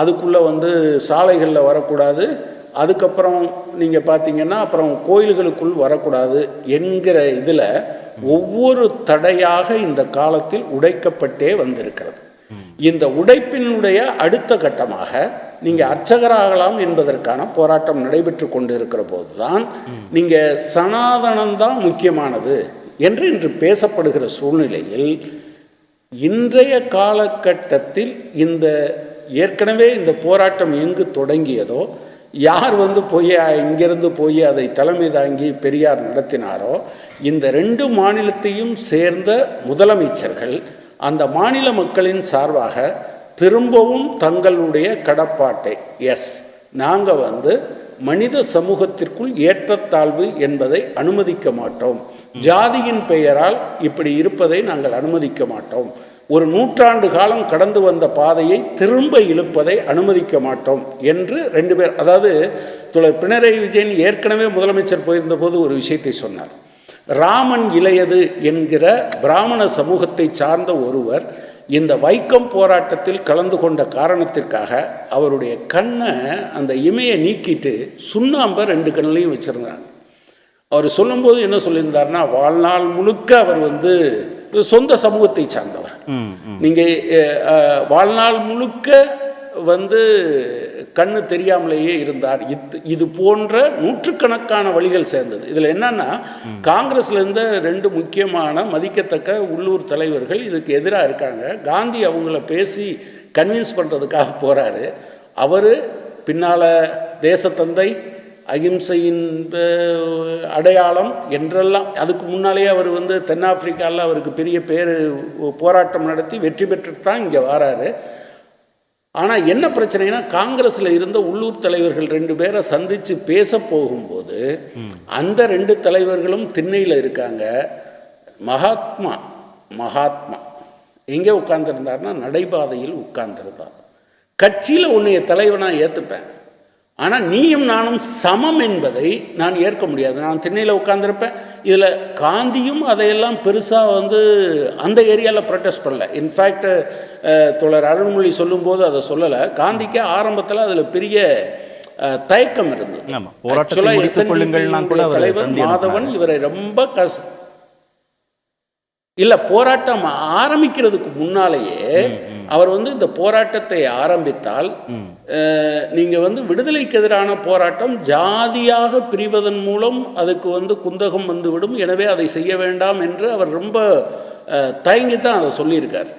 அதுக்குள்ளே வந்து சாலைகளில் வரக்கூடாது, அதுக்கப்புறம் நீங்கள் பார்த்தீங்கன்னா அப்புறம் கோயில்களுக்குள் வரக்கூடாது என்கிற இதில் ஒவ்வொரு தடையாக இந்த காலத்தில் உடைக்கப்பட்டே வந்திருக்கிறது. இந்த உடைப்பினுடைய அடுத்த கட்டமாக நீங்கள் அர்ச்சகராகலாம் என்பதற்கான போராட்டம் நடைபெற்று கொண்டு இருக்கிற போது தான் நீங்கள் சனாதனம்தான் முக்கியமானது என்று இன்று பேசப்படுகிற சூழ்நிலையில், இன்றைய காலகட்டத்தில் இந்த ஏற்கனவே இந்த போராட்டம் எங்கு தொடங்கியதோ, யார் வந்து போய் இங்கிருந்து போய் அதை தலைமை தாங்கி பெரியார் நடத்தினாரோ, இந்த 2 மாநிலத்தையும் சேர்ந்த முதலமைச்சர்கள் அந்த மாநில மக்களின் சார்பாக திரும்பவும் தங்களுடைய கடப்பாட்டை, நாங்கள் வந்து மனித சமூகத்திற்குள் ஏற்றத்தாழ்வு என்பதை அனுமதிக்க மாட்டோம், ஜாதியின் பெயரால் இப்படி இருப்பதை நாங்கள் அனுமதிக்க மாட்டோம், ஒரு 100 ஆண்டு காலம் கடந்து வந்த பாதையை திரும்ப இழுப்பதை அனுமதிக்க மாட்டோம் என்று 2 பேர், அதாவது பினராயி விஜயன் ஏற்கனவே முதலமைச்சர் போயிருந்த போது ஒரு விஷயத்தை சொன்னார். ராமன் இளையது என்கிற பிராமண சமூகத்தை சார்ந்த ஒருவர் இந்த வைக்கம் போராட்டத்தில் கலந்து கொண்ட காரணத்திற்காக அவருடைய கண்ணை, அந்த இமையை நீக்கிட்டு சுண்ணாம்பை 2 கண்ணிலையும் வச்சிருந்தாங்க. அவர் சொல்லும்போது என்ன சொல்லியிருந்தார்னா, வாழ்நாள் முழுக்க அவர் வந்து சொந்த சமூகத்தை சார்ந்தவர், நீங்கள் வாழ்நாள் முழுக்க வந்து கண்ணு தெரியாமலேயே இருந்தார். இது போன்ற நூற்றுக்கணக்கான வழிகள் சேர்ந்தது. இதில் என்னன்னா, காங்கிரஸ்ல இருந்த 2 முக்கியமான மதிக்கத்தக்க உள்ளூர் தலைவர்கள் இதுக்கு எதிராக இருக்காங்க. காந்தி அவங்கள பேசி கன்வின்ஸ் பண்ணுறதுக்காக போகிறாரு. அவர் பின்னால் தேசத்தந்தை, அகிம்சையின் அடையாளம் என்றெல்லாம். அதுக்கு முன்னாலேயே அவர் வந்து தென்னாப்பிரிக்காவில் அவருக்கு பெரிய பேர் போராட்டம் நடத்தி வெற்றி பெற்றுட்டு தான் இங்கே வராரு. ஆனால் என்ன பிரச்சனைனா, காங்கிரஸில் இருந்த உள்ளூர் தலைவர்கள் 2 பேரை சந்தித்து பேச போகும்போது அந்த 2 தலைவர்களும் திண்ணையில் இருக்காங்க. மகாத்மா எங்கே உட்கார்ந்துருந்தார்னா நடைபாதையில் உட்கார்ந்துருந்தார். கட்சியில் உன்னைய தலைவனாக ஏற்றுப்பேன், ஆனால் நீயும் நானும் சமம் என்பதை நான் ஏற்க முடியாது. நான் திண்ணையில் உட்கார்ந்துருப்பேன். இதில் காந்தியும் அதையெல்லாம் பெருசாக வந்து அந்த ஏரியாவில் ப்ரொட்டஸ்ட் பண்ணல. இன்ஃபேக்ட் தோழர் அருள்மொழி சொல்லும்போது அதை சொல்லலை. காந்திக்கு ஆரம்பத்தில் அதில் பெரிய தயக்கம் இருந்தது. தலைவர் மாதவன் இவரை ரொம்ப இல்லை, போராட்டம் ஆரம்பிக்கிறதுக்கு முன்னாலேயே அவர் வந்து இந்த போராட்டத்தை ஆரம்பித்தால் நீங்கள் வந்து விடுதலைக்கு எதிரான போராட்டம் ஜாதியாக பிரிவதன் மூலம் அதுக்கு வந்து குந்தகம் வந்துவிடும், எனவே அதை செய்ய வேண்டாம் என்று அவர் ரொம்ப தயங்கி தான் அதை சொல்லியிருக்கார்.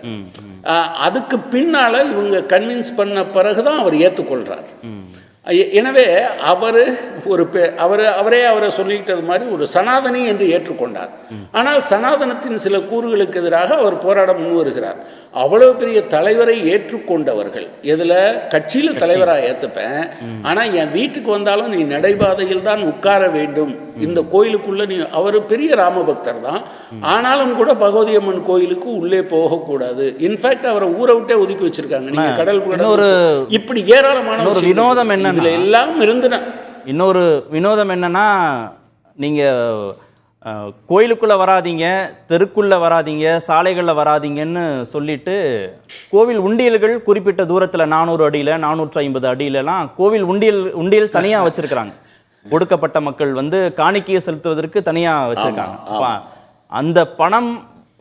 அதுக்கு பின்னால் இவங்க கன்வின்ஸ் பண்ண பிறகு தான் அவர் ஏற்றுக்கொள்கிறார். எனவே அவரை சொல்லிக்கிட்டது மாதிரி ஒரு சனாதனி என்று ஏற்றுக்கொண்டார். ஆனால் சனாதனத்தின் சில கூறுகளுக்கு எதிராக அவர் போராட முன் வருகிறார். அவ்வளவு பெரிய தலைவரை ஏற்றுக்கொண்டவர்கள் எதில் கட்சியில் தலைவராக ஏற்றுப்பேன், ஆனால் என் வீட்டுக்கு வந்தாலும் நீ நடைபாதையில் தான் உட்கார வேண்டும், இந்த கோயிலுக்குள்ள நீ. அவர் பெரிய ராமபக்தர் தான், ஆனாலும் கூட பகவதி அம்மன் கோயிலுக்கு உள்ளே போகக்கூடாது. இன்ஃபேக்ட் அவரை ஊரை விட்டே ஒதுக்கி வச்சிருக்காங்க. நீங்க கடல் இப்படி ஏராளமான ஒரு வினோதம் என்ன எல்லாம் இருந்துன. இன்னொரு வினோதம் என்னன்னா, நீங்க கோயிலுக்குள்ள வராதீங்க, தெருக்குள்ள வராதீங்க, சாலைகளில் வராதீங்கன்னு சொல்லிட்டு கோவில் உண்டியல்கள் குறிப்பிட்ட தூரத்தில் 400 அடியில் 450 அடியிலலாம் கோவில் உண்டியல் தனியாக வச்சிருக்கிறாங்க. ஒடுக்கப்பட்ட மக்கள் வந்து காணிக்கையை செலுத்துவதற்கு தனியாக வச்சிருக்காங்க. அந்த பணம்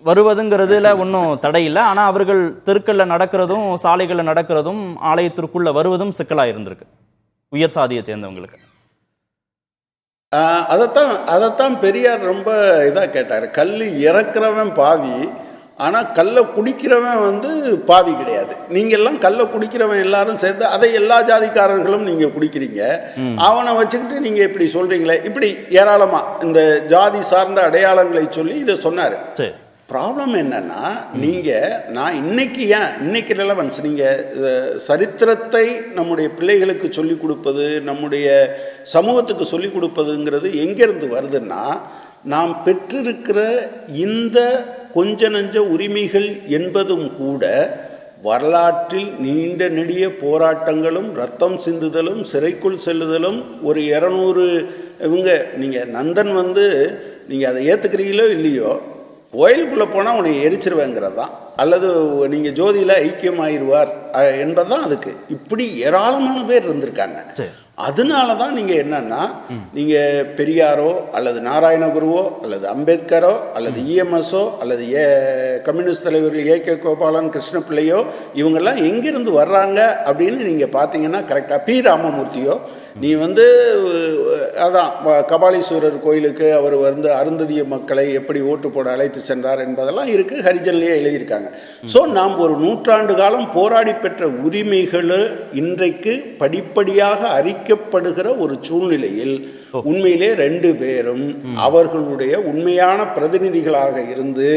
வருவதுங்கிறதுல ஒன்றும் தடை இல்லை. ஆனால் அவர்கள் தெருக்களில் நடக்கிறதும் சாலைகளில் நடக்கிறதும் ஆலயத்திற்குள்ள வருவதும் சிக்கலாக இருந்திருக்கு உயர் சாதியை சேர்ந்தவங்களுக்கு. அதைத்தான் பெரியார் ரொம்ப இதாக கேட்டார். கல் இறக்குறவன் பாவி, ஆனால் கல்லை குடிக்கிறவன் வந்து பாவி கிடையாது. நீங்கள் எல்லாம் கல்லை குடிக்கிறவன் எல்லாரும் சேர்ந்து அதை எல்லா ஜாதிக்காரர்களும் நீங்கள் குடிக்கிறீங்க. அவனை வச்சுக்கிட்டு நீங்கள் இப்படி சொல்கிறீங்களே, இப்படி ஏராளமாக இந்த ஜாதி சார்ந்த அடையாளங்களை சொல்லி இதை சொன்னார். ப்ராப்ளம் என்னன்னா, நான் இன்னைக்கு ரெலவன்ஸ், நீங்கள் சரித்திரத்தை நம்முடைய பிள்ளைகளுக்கு சொல்லிக் கொடுப்பது, நம்முடைய சமூகத்துக்கு சொல்லிக் கொடுப்பதுங்கிறது எங்கேருந்து வருதுன்னா, நாம் பெற்றிருக்கிற இந்த கொஞ்ச நஞ்ச உரிமைகள் என்பதும் கூட வரலாற்றில் நீண்ட நெடிய போராட்டங்களும் ரத்தம் சிந்துதலும் சிறைக்குள் செல்லுதலும் ஒரு 200 நீங்கள் நந்தன் வந்து நீங்கள் அதை ஏற்றுக்கிறீங்களோ இல்லையோ, கோயிலுக்குள்ளே போனால் உன்னை எரிச்சிருவேங்கிறது தான், அல்லது நீங்கள் ஜோதியில் ஐக்கியமாயிருவார் என்பதுதான் அதுக்கு. இப்படி ஏராளமான பேர் இருந்திருக்காங்க. அதனால தான் நீங்கள் என்னன்னா, நீங்கள் பெரியாரோ அல்லது நாராயணகுருவோ அல்லது அம்பேத்கரோ அல்லது இஎம்எஸோ அல்லது கம்யூனிஸ்ட் தலைவர்கள் ஏகே கோபாலன், கிருஷ்ணபிள்ளையோ இவங்கெல்லாம் எங்கிருந்து வர்றாங்க அப்படின்னு நீங்கள் பார்த்தீங்கன்னா கரெக்டாக பி ராமமூர்த்தியோ, நீ வந்து அதான் கபாலீஸ்வரர் கோயிலுக்கு அவர் வந்து அருந்ததிய மக்களை எப்படி ஓட்டு போட அழைத்து சென்றார் என்பதெல்லாம் இருக்குது, ஹரிஜன்லேயே எழுதியிருக்காங்க. ஸோ நாம் ஒரு 100 காலம் போராடி பெற்ற உரிமைகள் இன்றைக்கு படிப்படியாக அரிக்கப்படுகிற ஒரு சூழ்நிலையில் உண்மையிலே 2 பேரும் அவர்களுடைய உண்மையான பிரதிநிதிகளாக இருந்து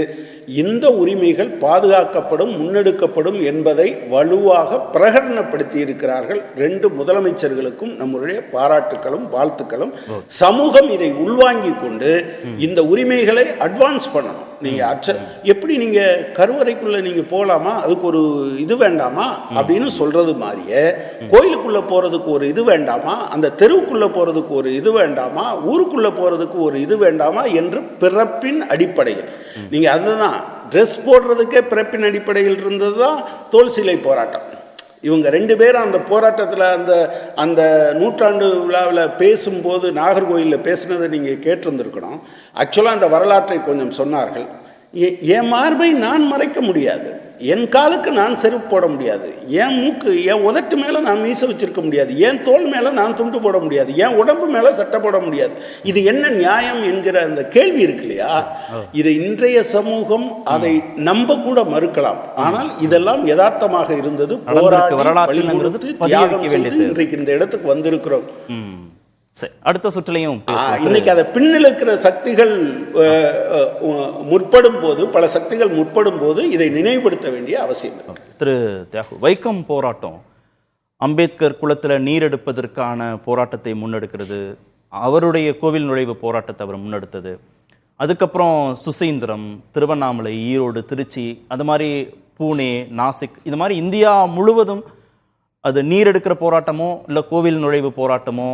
இந்த உரிமைகள் பாதுகாக்கப்படும், முன்னெடுக்கப்படும் என்பதை வலுவாக பிரகடனப்படுத்தி இருக்கிறார்கள். 2 முதலமைச்சர்களுக்கும் நம்முடைய பாராட்டுகளும் வாழ்த்துக்களும். சமூகம் இதை உள்வாங்கி கொண்டு இந்த உரிமைகளை அட்வான்ஸ் பண்ணணும். எப்படி நீங்க கருவறைக்குள்ள நீங்க போலாமா, அதுக்கு ஒரு இது வேண்டாமா அப்படின்னு சொல்றது மாதிரியே, கோயிலுக்குள்ள போறதுக்கு ஒரு இது வேண்டாமா, அந்த தெருவுக்குள்ள போறதுக்கு ஒரு இது வேண்டாமா, ஊருக்குள்ள போறதுக்கு ஒரு இது வேண்டாமா என்று பிறப்பின் அடிப்படையில் நீங்க அதுதான் ட்ரெஸ் போடுறதுக்கே பிறப்பின் அடிப்படையில் இருந்தது தான் தோல் சிலை போராட்டம். இவங்க 2 பேரும் அந்த போராட்டத்தில் அந்த 100ஆண்டு விழாவில் பேசும்போது நாகர்கோயிலில் பேசுனதை நீங்கள் கேட்டிருந்துருக்கணும். ஆக்சுவலாக அந்த வரலாற்றை கொஞ்சம் சொன்னார்கள். என் மார்பை நான் மறைக்க முடியாது, என் காலுக்கு நான் செருப்பு போட முடியாது, என் மூக்கு என் உதட்டு மேலே நான் மீச வச்சிருக்க முடியாது, என் தோல் மேலே நான் துண்டு போட முடியாது, என் உடம்பு மேலே சட்டை போட முடியாது. இது என்ன நியாயம் என்கிற அந்த கேள்வி இருக்கு இல்லையா? இது இன்றைய சமூகம் அதை நம்ப கூட மறுக்கலாம். ஆனால் இதெல்லாம் யதார்த்தமாக இருந்தது. போராடி வழிமுறைத்து தியாகம் செய்து இன்றைக்கு இந்த இடத்துக்கு வந்திருக்கிறோம். சரி, அடுத்த சுற்றுலையும் பேசுவோம். இன்னைக்கு அதை பின்னில் இருக்கிற சக்திகள் முற்படும் போது, பல சக்திகள் முற்படும் போது இதை நினைவுபடுத்த வேண்டிய அவசியம் இருக்கு. திரு தியாகு, வைக்கம் போராட்டம் அம்பேத்கர் குளத்தில் நீர் எடுப்பதற்கான போராட்டத்தை முன்னெடுக்கிறது, அவருடைய கோவில் நுழைவு போராட்டத்தை அவர் முன்னெடுத்தது, அதுக்கப்புறம் சுசீந்திரம், திருவண்ணாமலை, ஈரோடு, திருச்சி, அது மாதிரி பூனே, நாசிக், இது மாதிரி இந்தியா முழுவதும் அது நீர் எடுக்கிற போராட்டமோ இல்லை கோவில் நுழைவு போராட்டமோ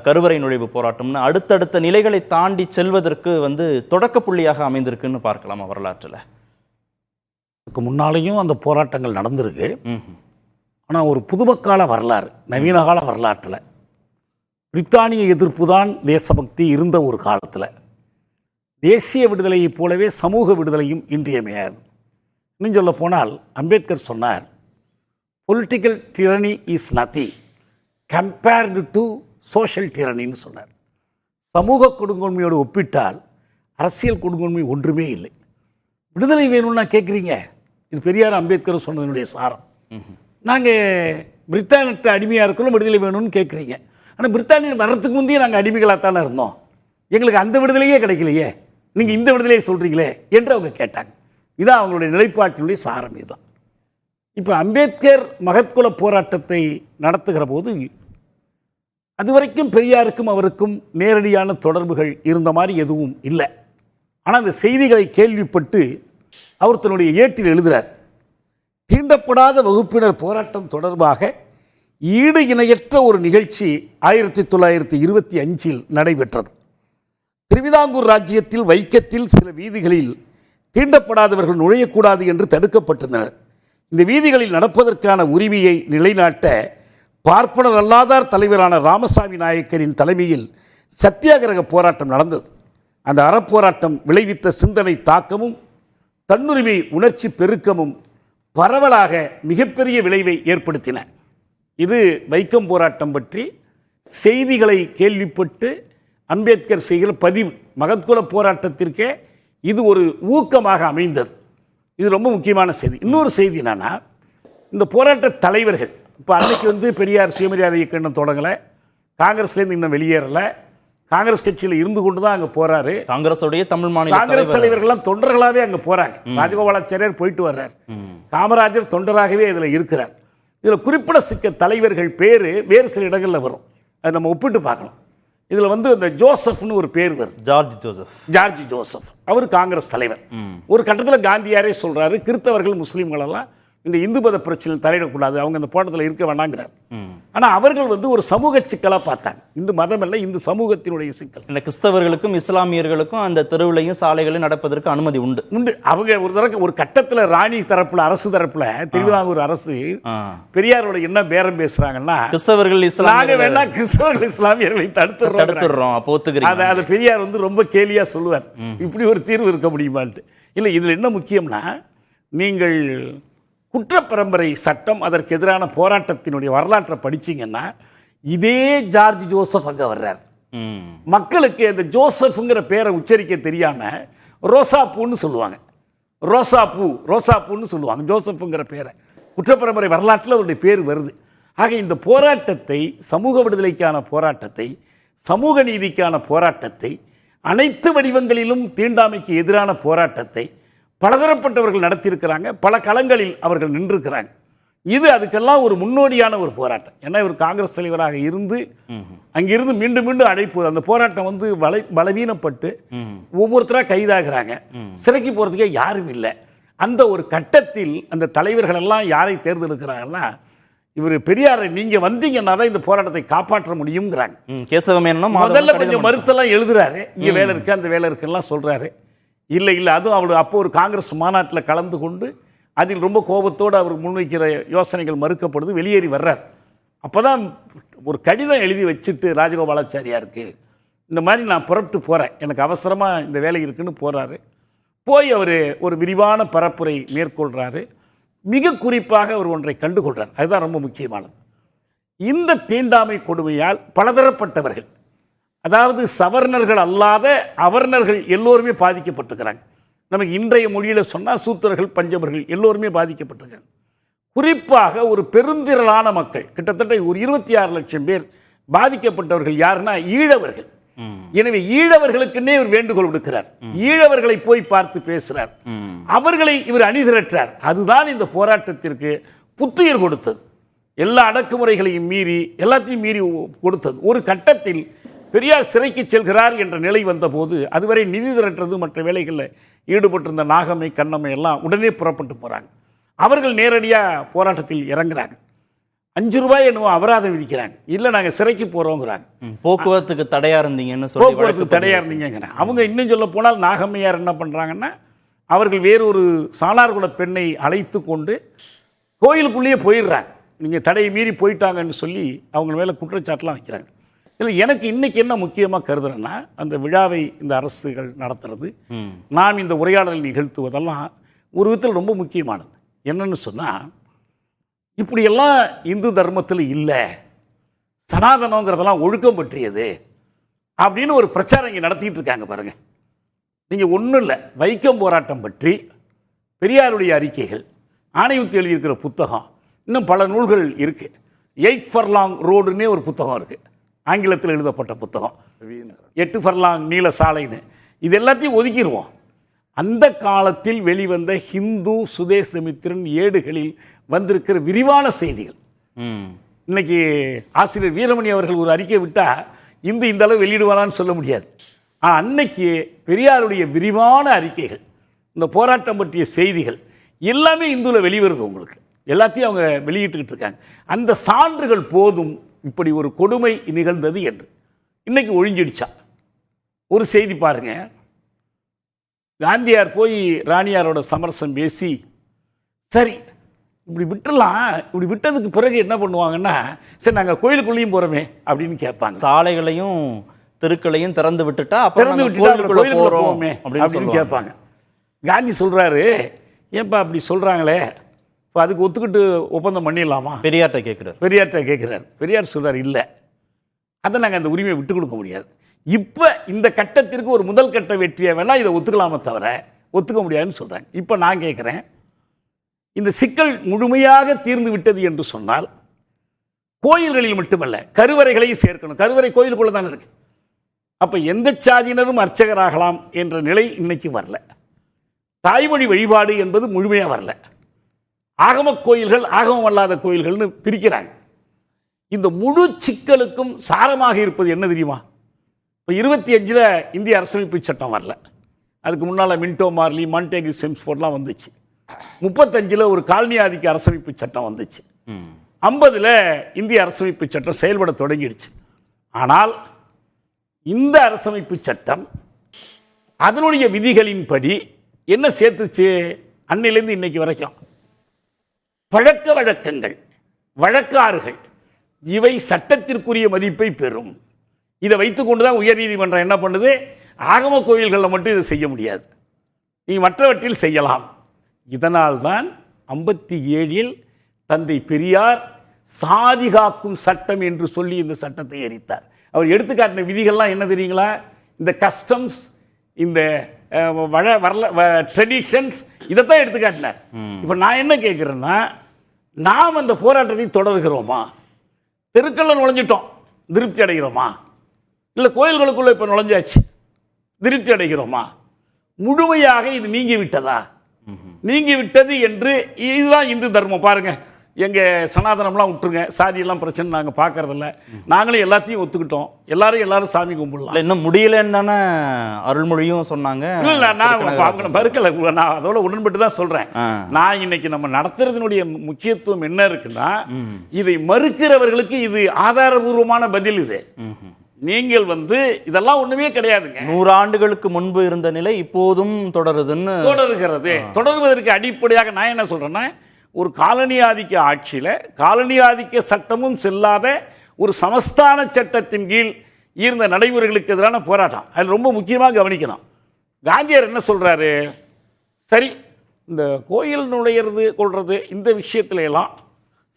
கருவறை நுழைவு போராட்டம்னு அடுத்தடுத்த நிலைகளை தாண்டி செல்வதற்கு தொடக்க புள்ளியாக அமைந்திருக்குன்னு பார்க்கலாமா வரலாற்றில்? இதுக்கு முன்னாலேயும் அந்த போராட்டங்கள் நடந்திருக்கு. ஆனால் ஒரு புதுமக்கால வரலாறு, நவீன கால வரலாற்றில் பிரித்தானிய எதிர்ப்பு தான் தேசபக்தி இருந்த ஒரு காலத்தில் தேசிய விடுதலையைப் போலவே சமூக விடுதலையும் இன்றியமையாது. இன்னும் சொல்ல போனால் அம்பேத்கர் சொன்னார், political tyranny is nothing compared to social டிரனின்னு சொன்னார். சமூக கொடுங்கோன்மையோடு ஒப்பிட்டால் அரசியல் கொடுங்கோன்மை ஒன்றுமே இல்லை. விடுதலை வேணும்னா கேட்குறீங்க, இது பெரியார் அம்பேத்கர் சொன்னதனுடைய சாரம். நாங்கள் பிரித்தானியத்தை அடிமையாக இருக்கிறோம், விடுதலை வேணும்னு கேட்குறீங்க. ஆனால் பிரித்தானியர் வர்றதுக்கு முந்தையே நாங்கள் அடிமைகளாக தானே இருந்தோம், எங்களுக்கு அந்த விடுதலையே கிடைக்கலையே, நீங்கள் இந்த விடுதலையை சொல்கிறீங்களே என்று அவங்க கேட்டாங்க. இதான் அவங்களுடைய நிலைப்பாட்டினுடைய சாரம். இதுதான் இப்போ அம்பேத்கர் மகத்குல போராட்டத்தை நடத்துகிற போது அதுவரைக்கும் பெரியாருக்கும் அவருக்கும் நேரடியான தொடர்புகள் இருந்த மாதிரி எதுவும் இல்லை. ஆனால் அந்த செய்திகளை கேள்விப்பட்டு அவர் தன்னுடைய ஏட்டில் எழுதுகிறார், தீண்டப்படாத வகுப்பினர் போராட்டம் தொடர்பாக ஈடு இணையற்ற ஒரு நிகழ்ச்சி 1925 நடைபெற்றது. திருவிதாங்கூர் ராஜ்யத்தில் வைக்கத்தில் சில வீதிகளில் தீண்டப்படாதவர்கள் நுழையக்கூடாது என்று தடுக்கப்பட்டிருந்தனர். இந்த வீதிகளில் நடப்பதற்கான உரிமையை நிலைநாட்ட பார்ப்பனர் அல்லாதார் தலைவரான ராமசாமி நாயக்கரின் தலைமையில் சத்தியாகிரக போராட்டம் நடந்தது. அந்த அறப்போராட்டம் விளைவித்த சிந்தனை தாக்கமும் தன்னுரிமை உணர்ச்சி பெருக்கமும் பரவலாக மிகப்பெரிய விளைவை ஏற்படுத்தின. இது வைக்கம் போராட்டம் பற்றி செய்திகளை கேள்விப்பட்டு அம்பேத்கர் செய்கிற பதிவு. மகத்குல போராட்டத்திற்கே இது ஒரு ஊக்கமாக அமைந்தது. இது ரொம்ப முக்கியமான செய்தி. இன்னொரு செய்தி என்னன்னா, இந்த போராட்ட தலைவர்கள் இப்போ அன்னைக்கு பெரியார் சுயமரியாதை இயக்கம் தொடங்கலை, காங்கிரஸ்லேருந்து இன்னும் வெளியேறலை, காங்கிரஸ் கட்சியில் இருந்து கொண்டு தான் அங்கே போகிறாரு. காங்கிரஸுடைய தமிழ் மாநில காங்கிரஸ் தலைவர்கள்லாம் தொண்டர்களாகவே அங்கே போகிறாங்க. ராஜகோபாலாச்சாரியார் போயிட்டு வர்றார், காமராஜர் தொண்டராகவே இதில் இருக்கிறார். இதில் குறிப்பிடத்தக்க தலைவர்கள் பேர் வேறு சில இடங்களில் வரும், அதை நம்ம ஒப்பிட்டு பார்க்கலாம். இதில் இந்த ஜோசப்னு ஒரு பேர் வருது, ஜார்ஜ் ஜோசப். அவர் காங்கிரஸ் தலைவர். ஒரு கட்டத்தில் காந்தியாரே சொல்கிறாரு, கிறிஸ்தவர்கள் முஸ்லீம்களெல்லாம் இந்த இந்து மத பிரச்சனையில் தலையிடக்கூடாது, அவங்க அந்த போராட்டத்தில் இருக்க வேண்டாங்கிறார். ஆனால் அவர்கள் ஒரு சமூக சிக்கலாக பார்த்தாங்க. இந்து மதம் இல்லை, இந்து சமூகத்தினுடைய சிக்கல். இந்த கிறிஸ்தவர்களுக்கும் இஸ்லாமியர்களுக்கும் அந்த தெருவிலையும் சாலைகளையும் நடப்பதற்கு அனுமதி உண்டு. அவங்க ஒரு கட்டத்தில் ராணி தரப்புல, அரசு தரப்புல, திருவிதாங்கூர் அரசு பெரியாரோட என்ன பேரம் பேசுறாங்கன்னா, கிறிஸ்தவர்கள் இஸ்லாமியர்கள் வேண்டாம், கிறிஸ்தவர்கள் இஸ்லாமியர்களை தடுத்துடுறோம். அப்போ ஒத்துக்கிறீங்க. அதை பெரியார் ரொம்ப கேலியா சொல்லுவார், இப்படி ஒரு தீர்வு இருக்க முடியுமான்ட்டு. இல்லை, இதில் என்ன முக்கியம்னா, நீங்கள் குற்றப்பரம்பரை சட்டம், அதற்கு எதிரான போராட்டத்தினுடைய வரலாற்றை படிச்சிங்கன்னா இதே ஜார்ஜ் ஜோசப் அங்கே வர்றார். மக்களுக்கு அந்த ஜோசப்ங்கிற பேரை உச்சரிக்க தெரியாமல் ரோசாப்பூன்னு சொல்லுவாங்க, ரோசாப்பூன்னு சொல்லுவாங்க ஜோசப்புங்கிற பேரை. குற்றப்பரம்பரை வரலாற்றில் அவருடைய பேர் வருது. ஆக இந்த போராட்டத்தை, சமூக விடுதலைக்கான போராட்டத்தை, சமூக நீதிக்கான போராட்டத்தை, அனைத்து வடிவங்களிலும் தீண்டாமைக்கு எதிரான போராட்டத்தை பலதரப்பட்டவர்கள் நடத்தியிருக்கிறாங்க. பல களங்களில் அவர்கள் நின்றிருக்கிறாங்க. இது அதுக்கெல்லாம் ஒரு முன்னோடியான ஒரு போராட்டம். ஏன்னா இவர் காங்கிரஸ் தலைவராக இருந்து அங்கிருந்து மீண்டும் மீண்டும் அழைப்பு, அந்த போராட்டம் பலவீனப்பட்டு ஒவ்வொருத்தராக கைதாகிறாங்க, சிறைக்கு போகிறதுக்கே யாரும் இல்லை. அந்த ஒரு கட்டத்தில் அந்த தலைவர்கள் எல்லாம் யாரை தேர்ந்தெடுக்கிறாங்கன்னா, இவர் பெரியாரை நீங்கள் வந்தீங்கன்னா தான் இந்த போராட்டத்தை காப்பாற்ற முடியுங்கிறாங்க. முதல்ல கொஞ்சம் மறுத்தெல்லாம் எழுதுறாரு, இங்கே வேலை இருக்கு, அந்த வேலை இருக்குலாம் சொல்கிறாரு. இல்லை அதுவும் அவர் அப்போ ஒரு காங்கிரஸ் மாநாட்டில் கலந்து கொண்டு அதில் ரொம்ப கோபத்தோடு அவர் முன்வைக்கிற யோசனைகள் மறுக்கப்படுது, வெளியேறி வர்றார். அப்போ தான் ஒரு கடிதம் எழுதி வச்சுட்டு ராஜகோபாலாச்சாரியாருக்கு, இந்த மாதிரி நான் புறப்பட்டு போகிறேன், எனக்கு அவசரமாக இந்த வேலை இருக்குன்னு போகிறாரு. போய் அவர் ஒரு விரிவான பரப்புரை மேற்கொள்கிறாரு. மிக குறிப்பாக அவர் ஒன்றை கண்டுகொள்கிறார், அதுதான் ரொம்ப முக்கியமானது. இந்த தீண்டாமை கொடுமையால் பலதரப்பட்டவர்கள், அதாவது சவர்ணர்கள் அல்லாத அவர்ணர்கள் எல்லோருமே பாதிக்கப்பட்டிருக்கிறாங்க. நமக்கு இன்றைய மொழியில் சொன்னால் சூத்திரர்கள், பஞ்சமர்கள் எல்லோருமே பாதிக்கப்பட்டிருக்காங்க. குறிப்பாக ஒரு பெருந்திரளான மக்கள், கிட்டத்தட்ட ஒரு 26 லட்சம் பேர் பாதிக்கப்பட்டவர்கள் யாருன்னா ஈழவர்கள். எனவே ஈழவர்களுக்குன்னே இவர் வேண்டுகோள் விடுக்கிறார். ஈழவர்களை போய் பார்த்து பேசுறார். அவர்களை இவர் அணிதிரட்டார். அதுதான் இந்த போராட்டத்திற்கு புத்துயிர் கொடுத்தது. எல்லா அடக்குமுறைகளையும் மீறி எல்லாத்தையும் மீறி கொடுத்தது. ஒரு கட்டத்தில் பெரியார் சிறைக்கு செல்கிறார் என்ற நிலை வந்தபோது அதுவரை நிதி திரட்டுறது மற்ற வேலைகளில் ஈடுபட்டிருந்த நாகம்மை கண்ணம்மை எல்லாம் உடனே புறப்பட்டு போகிறாங்க. அவர்கள் நேரடியாக போராட்டத்தில் இறங்குறாங்க. 5 ரூபாய் என்னவோ அபராதம் விதிக்கிறாங்க. இல்லை நாங்கள் சிறைக்கு போகிறோங்கிறாங்க. போக்குவரத்துக்கு தடையா இருந்தீங்கன்னு சொல்லி போக்குவரத்துக்கு தடையாக இருந்தீங்கிறாங்க. அவங்க இன்னும் சொல்ல போனால் நாகம்மையார் என்ன பண்ணுறாங்கன்னா, அவர்கள் வேறொரு சாணார்குல பெண்ணை அழைத்து கொண்டு கோயிலுக்குள்ளேயே போயிடுறாங்க. நீங்கள் தடையை மீறி போயிட்டாங்கன்னு சொல்லி அவங்க மேலே குற்றச்சாட்டுலாம் வைக்கிறாங்க. இதில் எனக்கு இன்னைக்கு என்ன முக்கியமாக கருதுறேன்னா, அந்த விழாவை இந்த அரசுகள் நடத்துறது, நாம் இந்த உரையாடல் நிகழ்த்துவதெல்லாம் ஒரு விதத்தில் ரொம்ப முக்கியமானது. என்னன்னு சொன்னால், இப்படியெல்லாம் இந்து தர்மத்தில் இல்லை, சனாதனங்கிறதெல்லாம் ஒழுக்கம் பற்றியது அப்படின்னு ஒரு பிரச்சாரம் இங்கே நடத்திக்கிட்டு இருக்காங்க பாருங்கள். நீங்கள் ஒன்றும் இல்லை, வைக்கம் போராட்டம் பற்றி பெரியாருடைய அறிக்கைகள், ஆணையத்து எழுதியிருக்கிற புத்தகம், இன்னும் பல நூல்கள் இருக்குது. 8 ஃபர்லாங் ரோடுன்னே ஒரு புத்தகம் இருக்குது, ஆங்கிலத்தில் எழுதப்பட்ட புத்தகம். 8 ஃபர்லாங் நீல சாலைன்னு. இது எல்லாத்தையும் ஒதுக்கிடுவோம். அந்த காலத்தில் வெளிவந்த ஹிந்து சுதேசமித்திரன் ஏடுகளில் வந்திருக்கிற விரிவான செய்திகள். இன்னைக்கு ஆசிரியர் வீரமணி அவர்கள் ஒரு அறிக்கை விட்டால் இந்து இந்த அளவு வெளியிடுவானான்னு சொல்ல முடியாது. ஆனால் அன்னைக்கு பெரியாருடைய விரிவான அறிக்கைகள், இந்த போராட்டம் பற்றிய செய்திகள் எல்லாமே இந்துவில் வெளிவருது. உங்களுக்கு எல்லாத்தையும் அவங்க வெளியிட்டுக்கிட்டு இருக்காங்க. அந்த சான்றுகள் போதும் இப்படி ஒரு கொடுமை நிகழ்ந்தது என்று. இன்னைக்கு ஒழிஞ்சிடுச்சா? ஒரு செய்தி பாருங்க. காந்தியார் போய் ராணியாரோட சமரசம் பேசி, சரி இப்படி விட்டுலாம், இப்படி விட்டதுக்கு பிறகு என்ன பண்ணுவாங்கன்னா, சரி நாங்கள் கோயிலுக்குள்ளேயும் போகிறோமே அப்படின்னு கேட்பாங்க. சாலைகளையும் தெருக்களையும் திறந்து விட்டுட்டா கோயிலுக்குள்ள போவோமே அப்படின்னு கேட்பாங்க. காந்தி சொல்கிறாரு, ஏன்பா அப்படி சொல்கிறாங்களே, இப்போ அதுக்கு ஒத்துக்கிட்டு ஒப்பந்தம் பண்ணிடலாமா? பெரியார்ட்ட கேட்குறாரு. பெரியார் சொல்கிறார், இல்லை, அதை நாங்கள் அந்த உரிமையை விட்டு கொடுக்க முடியாது. இப்போ இந்த கட்டத்திற்கு ஒரு முதல் கட்ட வெற்றியை வேணால் இதை ஒத்துக்கலாமே தவிர ஒத்துக்க முடியாதுன்னு சொல்கிறாங்க. இப்போ நான் கேட்குறேன், இந்த சிக்கல் முழுமையாக தீர்ந்து விட்டது என்று சொன்னால் கோயில்களில் மட்டுமல்ல, கருவறைகளையும் சேர்க்கணும். கருவறை கோயிலுக்குள்ளே தானே இருக்குது. அப்போ எந்த சாதியினரும் அர்ச்சகராகலாம் என்ற நிலை இன்னைக்கு வரல. தாய்மொழி வழிபாடு என்பது முழுமையாக வரல. ஆகம கோயில்கள், ஆகமம் அல்லாத கோயில்கள்னு பிரிக்கிறாங்க. இந்த முழு சிக்கலுக்கும் சாரமாக இருப்பது என்ன தெரியுமா? இப்போ 25 இந்திய அரசமைப்பு சட்டம் வரல. அதுக்கு முன்னால் மின்டோ மார்லி, மான்டேகு செம்ஸ்ஃபோர்ட்லாம் வந்துச்சு. 35 ஒரு காலனி ஆதிக்க அரசமைப்பு சட்டம் வந்துச்சு. 50 இந்திய அரசமைப்பு சட்டம் செயல்பட தொடங்கிடுச்சு. ஆனால் இந்த அரசமைப்பு சட்டம் அதனுடைய விதிகளின்படி என்ன சேர்த்துச்சு? அன்னிலேருந்து இன்னைக்கு வரைக்கும் பழக்க வழக்கங்கள், வழக்காறுகள் இவை சட்டத்திற்குரிய மதிப்பை பெறும். இதை வைத்துக்கொண்டு தான் உயர்நீதிமன்றம் என்ன பண்ணுது, ஆகம கோயில்களில் மட்டும் இதை செய்ய முடியாது, நீ மற்றவற்றில் செய்யலாம். இதனால் தான் 57 தந்தை பெரியார் சாதி காக்கும் சட்டம் என்று சொல்லி இந்த சட்டத்தை எரித்தார். அவர் எடுத்துக்காட்டின விதிகள்லாம் என்ன தெரியுங்களா? இந்த கஸ்டம்ஸ், இந்த ட்ரெடிஷன்ஸ், இதைத்தான் எடுத்துக்காட்டினார். இப்போ நான் என்ன கேட்குறேன்னா, நாம் அந்த போராட்டத்தை தொடர்கிறோமா? தெருக்கல்ல நுழைஞ்சிட்டோம், திருப்தி அடைகிறோமா? இல்லை கோயில்களுக்குள்ள இப்போ நுழைஞ்சாச்சு, திருப்தி அடைகிறோமா? முழுமையாக இது நீங்கி விட்டதா? நீங்கி விட்டது என்று இதுதான் இந்து தர்மம். பாருங்க, எங்கள் சனாதனம்லாம் விட்டுருங்க, சாதியெல்லாம் பிரச்சனை நாங்கள் பார்க்கறதில்ல, நாங்களும் எல்லாத்தையும் ஒத்துக்கிட்டோம், எல்லாரும் சாமி கும்பிடலாம். இன்னும் முடியலன்னு தானே அருள்மொழியும் சொன்னாங்க. இல்லை, நான் அவங்க மறுக்கலை, நான் அதோட உடன்பட்டு தான் சொல்கிறேன். நான் இன்னைக்கு நம்ம நடத்துறதுனுடைய முக்கியத்துவம் என்ன இருக்குன்னா, இதை மறுக்கிறவர்களுக்கு இது ஆதாரபூர்வமான பதில். இது நீங்கள் இதெல்லாம் ஒண்ணுமே கிடையாதுங்க. 100 ஆண்டுகளுக்கு முன்பு இருந்த நிலை இப்போதும் தொடருகிறது. தொடர்வதற்கு அடிப்படையாக நான் என்ன சொல்றேன்னா, ஒரு காலனி ஆதிக்க ஆட்சியில் காலனி ஆதிக்க சட்டமும் செல்லாத ஒரு சமஸ்தான சட்டத்தின் கீழ் இருந்த நடைமுறைகளுக்கு எதிரான போராட்டம். அதில் ரொம்ப முக்கியமாக கவனிக்கணும். காந்தியார் என்ன சொல்றாரு, சரி இந்த கோயில் நுழையிறது கொள்வது இந்த விஷயத்துல எல்லாம்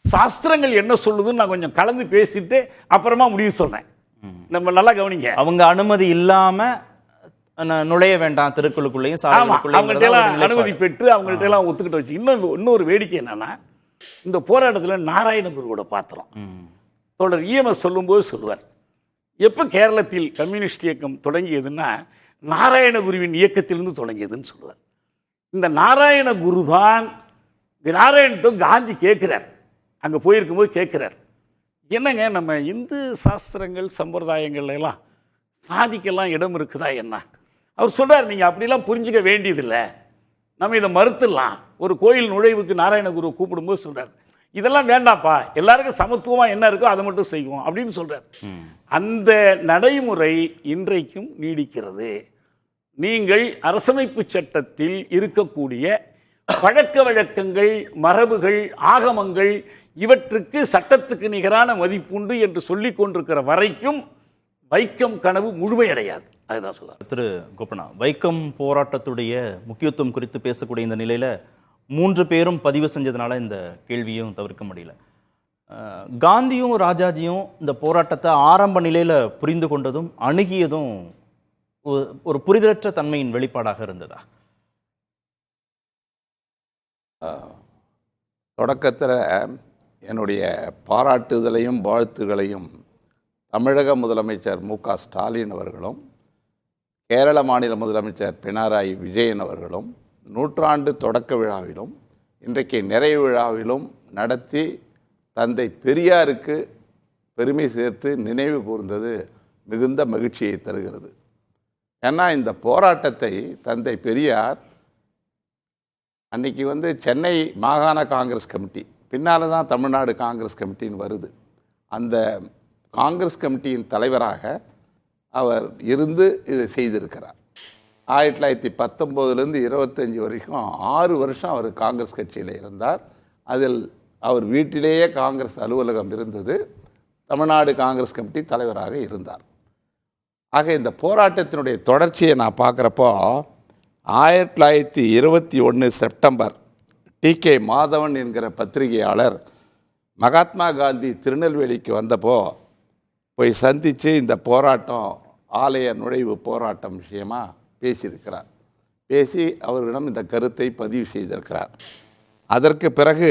சாஸ்திரங்கள் என்ன சொல்லுதுன்னு நான் கொஞ்சம் கலந்து பேசிட்டு அப்புறமா முடிவு சொல்றேன். நம்ம நல்லா கவனிங்க. அவங்க அனுமதி இல்லாம நுழைய வேண்டாம் தெருக்களுக்குள்ளேயும், அவங்கள்ட்ட அனுமதி பெற்று அவங்கள்ட்ட எல்லாம் ஒத்துக்கிட்டு வச்சு. இன்னொரு வேடிக்கை என்னன்னா, இந்த போராட்டத்தில் நாராயணகுருவோட பாத்திரம் தோழர் EMS சொல்லும்போது சொல்லுவார், எப்போ கேரளத்தில் கம்யூனிஸ்ட் இயக்கம் தொடங்கியதுன்னா நாராயணகுருவின் இயக்கத்திலிருந்து தொடங்கியதுன்னு சொல்லுவார். இந்த நாராயணகுரு தான் நாராயணத்தை காந்தி கேட்குறார், அங்கே போயிருக்கும்போது கேட்குறார், என்னங்க நம்ம இந்து சாஸ்திரங்கள் சம்பிரதாயங்கள் எல்லாம் சாதிக்கெல்லாம் இடம் இருக்குதா என்ன? அவர் சொல்கிறார், நீங்கள் அப்படிலாம் புரிஞ்சுக்க வேண்டியதில்லை, நம்ம இதை மறுத்துடலாம். ஒரு கோயில் நுழைவுக்கு நாராயணகுரு கூப்பிடும்போது சொல்கிறார், இதெல்லாம் வேண்டாம்ப்பா, எல்லாருக்கும் சமத்துவமாக என்ன இருக்கோ அதை மட்டும் செய்வோம் அப்படின்னு சொல்கிறார். அந்த நடைமுறை இன்றைக்கும் நீடிக்கிறது. நீங்கள் அரசமைப்பு சட்டத்தில் இருக்கக்கூடிய பழக்க வழக்கங்கள், மரபுகள், ஆகமங்கள் இவற்றுக்கு சட்டத்துக்கு நிகரான மதிப்புண்டு என்று சொல்லிக் கொண்டிருக்கிற வரைக்கும் வைக்கம் கனவு முழுமையடையாது. அதுதான் சொல்ல. திரு கோபனா, வைக்கம் போராட்டத்துடைய முக்கியத்துவம் குறித்து பேசக்கூடிய இந்த நிலையில் 3 பேரும் பதிவு செஞ்சதுனால இந்த கேள்வியும் தவிர்க்க முடியல. காந்தியும் ராஜாஜியும் இந்த போராட்டத்தை ஆரம்ப நிலையில் புரிந்து கொண்டதும் அணுகியதும் ஒரு புரிதலற்ற தன்மையின் வெளிப்பாடாக இருந்ததா? தொடக்கத்தில் என்னுடைய பாராட்டுதலையும் வாழ்த்துகளையும் தமிழக முதலமைச்சர் மு.க. ஸ்டாலின் அவர்களும் கேரள மாநில முதலமைச்சர் பினராயி விஜயன் அவர்களும் நூற்றாண்டு தொடக்க விழாவிலும் இன்றைக்கு நிறைவு விழாவிலும் நடத்தி தந்தை பெரியாருக்கு பெருமை சேர்த்து நினைவு கூர்ந்தது மிகுந்த மகிழ்ச்சியை தருகிறது. ஏன்னா இந்த போராட்டத்தை தந்தை பெரியார் அன்றைக்கி சென்னை மாகாண காங்கிரஸ் கமிட்டி, பின்னால் தான் தமிழ்நாடு காங்கிரஸ் கமிட்டின்னு வருது, அந்த காங்கிரஸ் கமிட்டியின் தலைவராக அவர் இருந்து இதை செய்திருக்கிறார். 1919 25 வரைக்கும் 6 வருஷம் அவர் காங்கிரஸ் கட்சியில் இருந்தார். அதில் அவர் வீட்டிலேயே காங்கிரஸ் அலுவலகம் இருந்தது. தமிழ்நாடு காங்கிரஸ் கமிட்டி தலைவராக இருந்தார். ஆக இந்த போராட்டத்தினுடைய தொடர்ச்சியை நான் பார்க்குறப்போ 1921 செப்டம்பர் டி.கே. மாதவன் என்கிற பத்திரிகையாளர் மகாத்மா காந்தி திருநெல்வேலிக்கு வந்தப்போ போய் சந்தித்து இந்த போராட்டம் ஆலய நுழைவு போராட்டம் விஷயமாக பேசியிருக்கிறார். பேசி அவர்களிடம் இந்த கருத்தை பதிவு செய்திருக்கிறார். அதற்கு பிறகு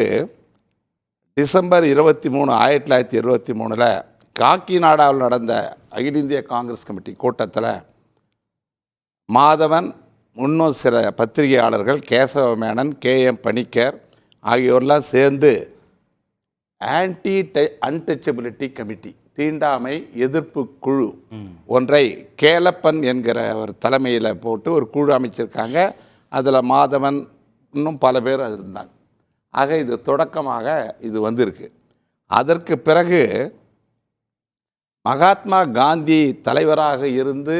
டிசம்பர் 23 1923 காக்கிநாடாவில் நடந்த அகில இந்திய காங்கிரஸ் கமிட்டி கூட்டத்தில் மாதவன் இன்னும் சில பத்திரிகையாளர்கள் கேசவ மேனன், கே.எம். பணிக்கர் ஆகியோரெல்லாம் சேர்ந்து அன்டச்சபிலிட்டி கமிட்டி, தீண்டாமை எதிர்ப்பு குழு ஒன்றை கேலப்பன் என்கிற ஒரு தலைமையில் போட்டு ஒரு குழு அமைச்சிருக்காங்க. அதில் மாதவன் இன்னும் பல பேர் அது இருந்தாங்க. ஆக இது தொடக்கமாக இது வந்திருக்கு. அதற்கு பிறகு மகாத்மா காந்தி தலைவராக இருந்து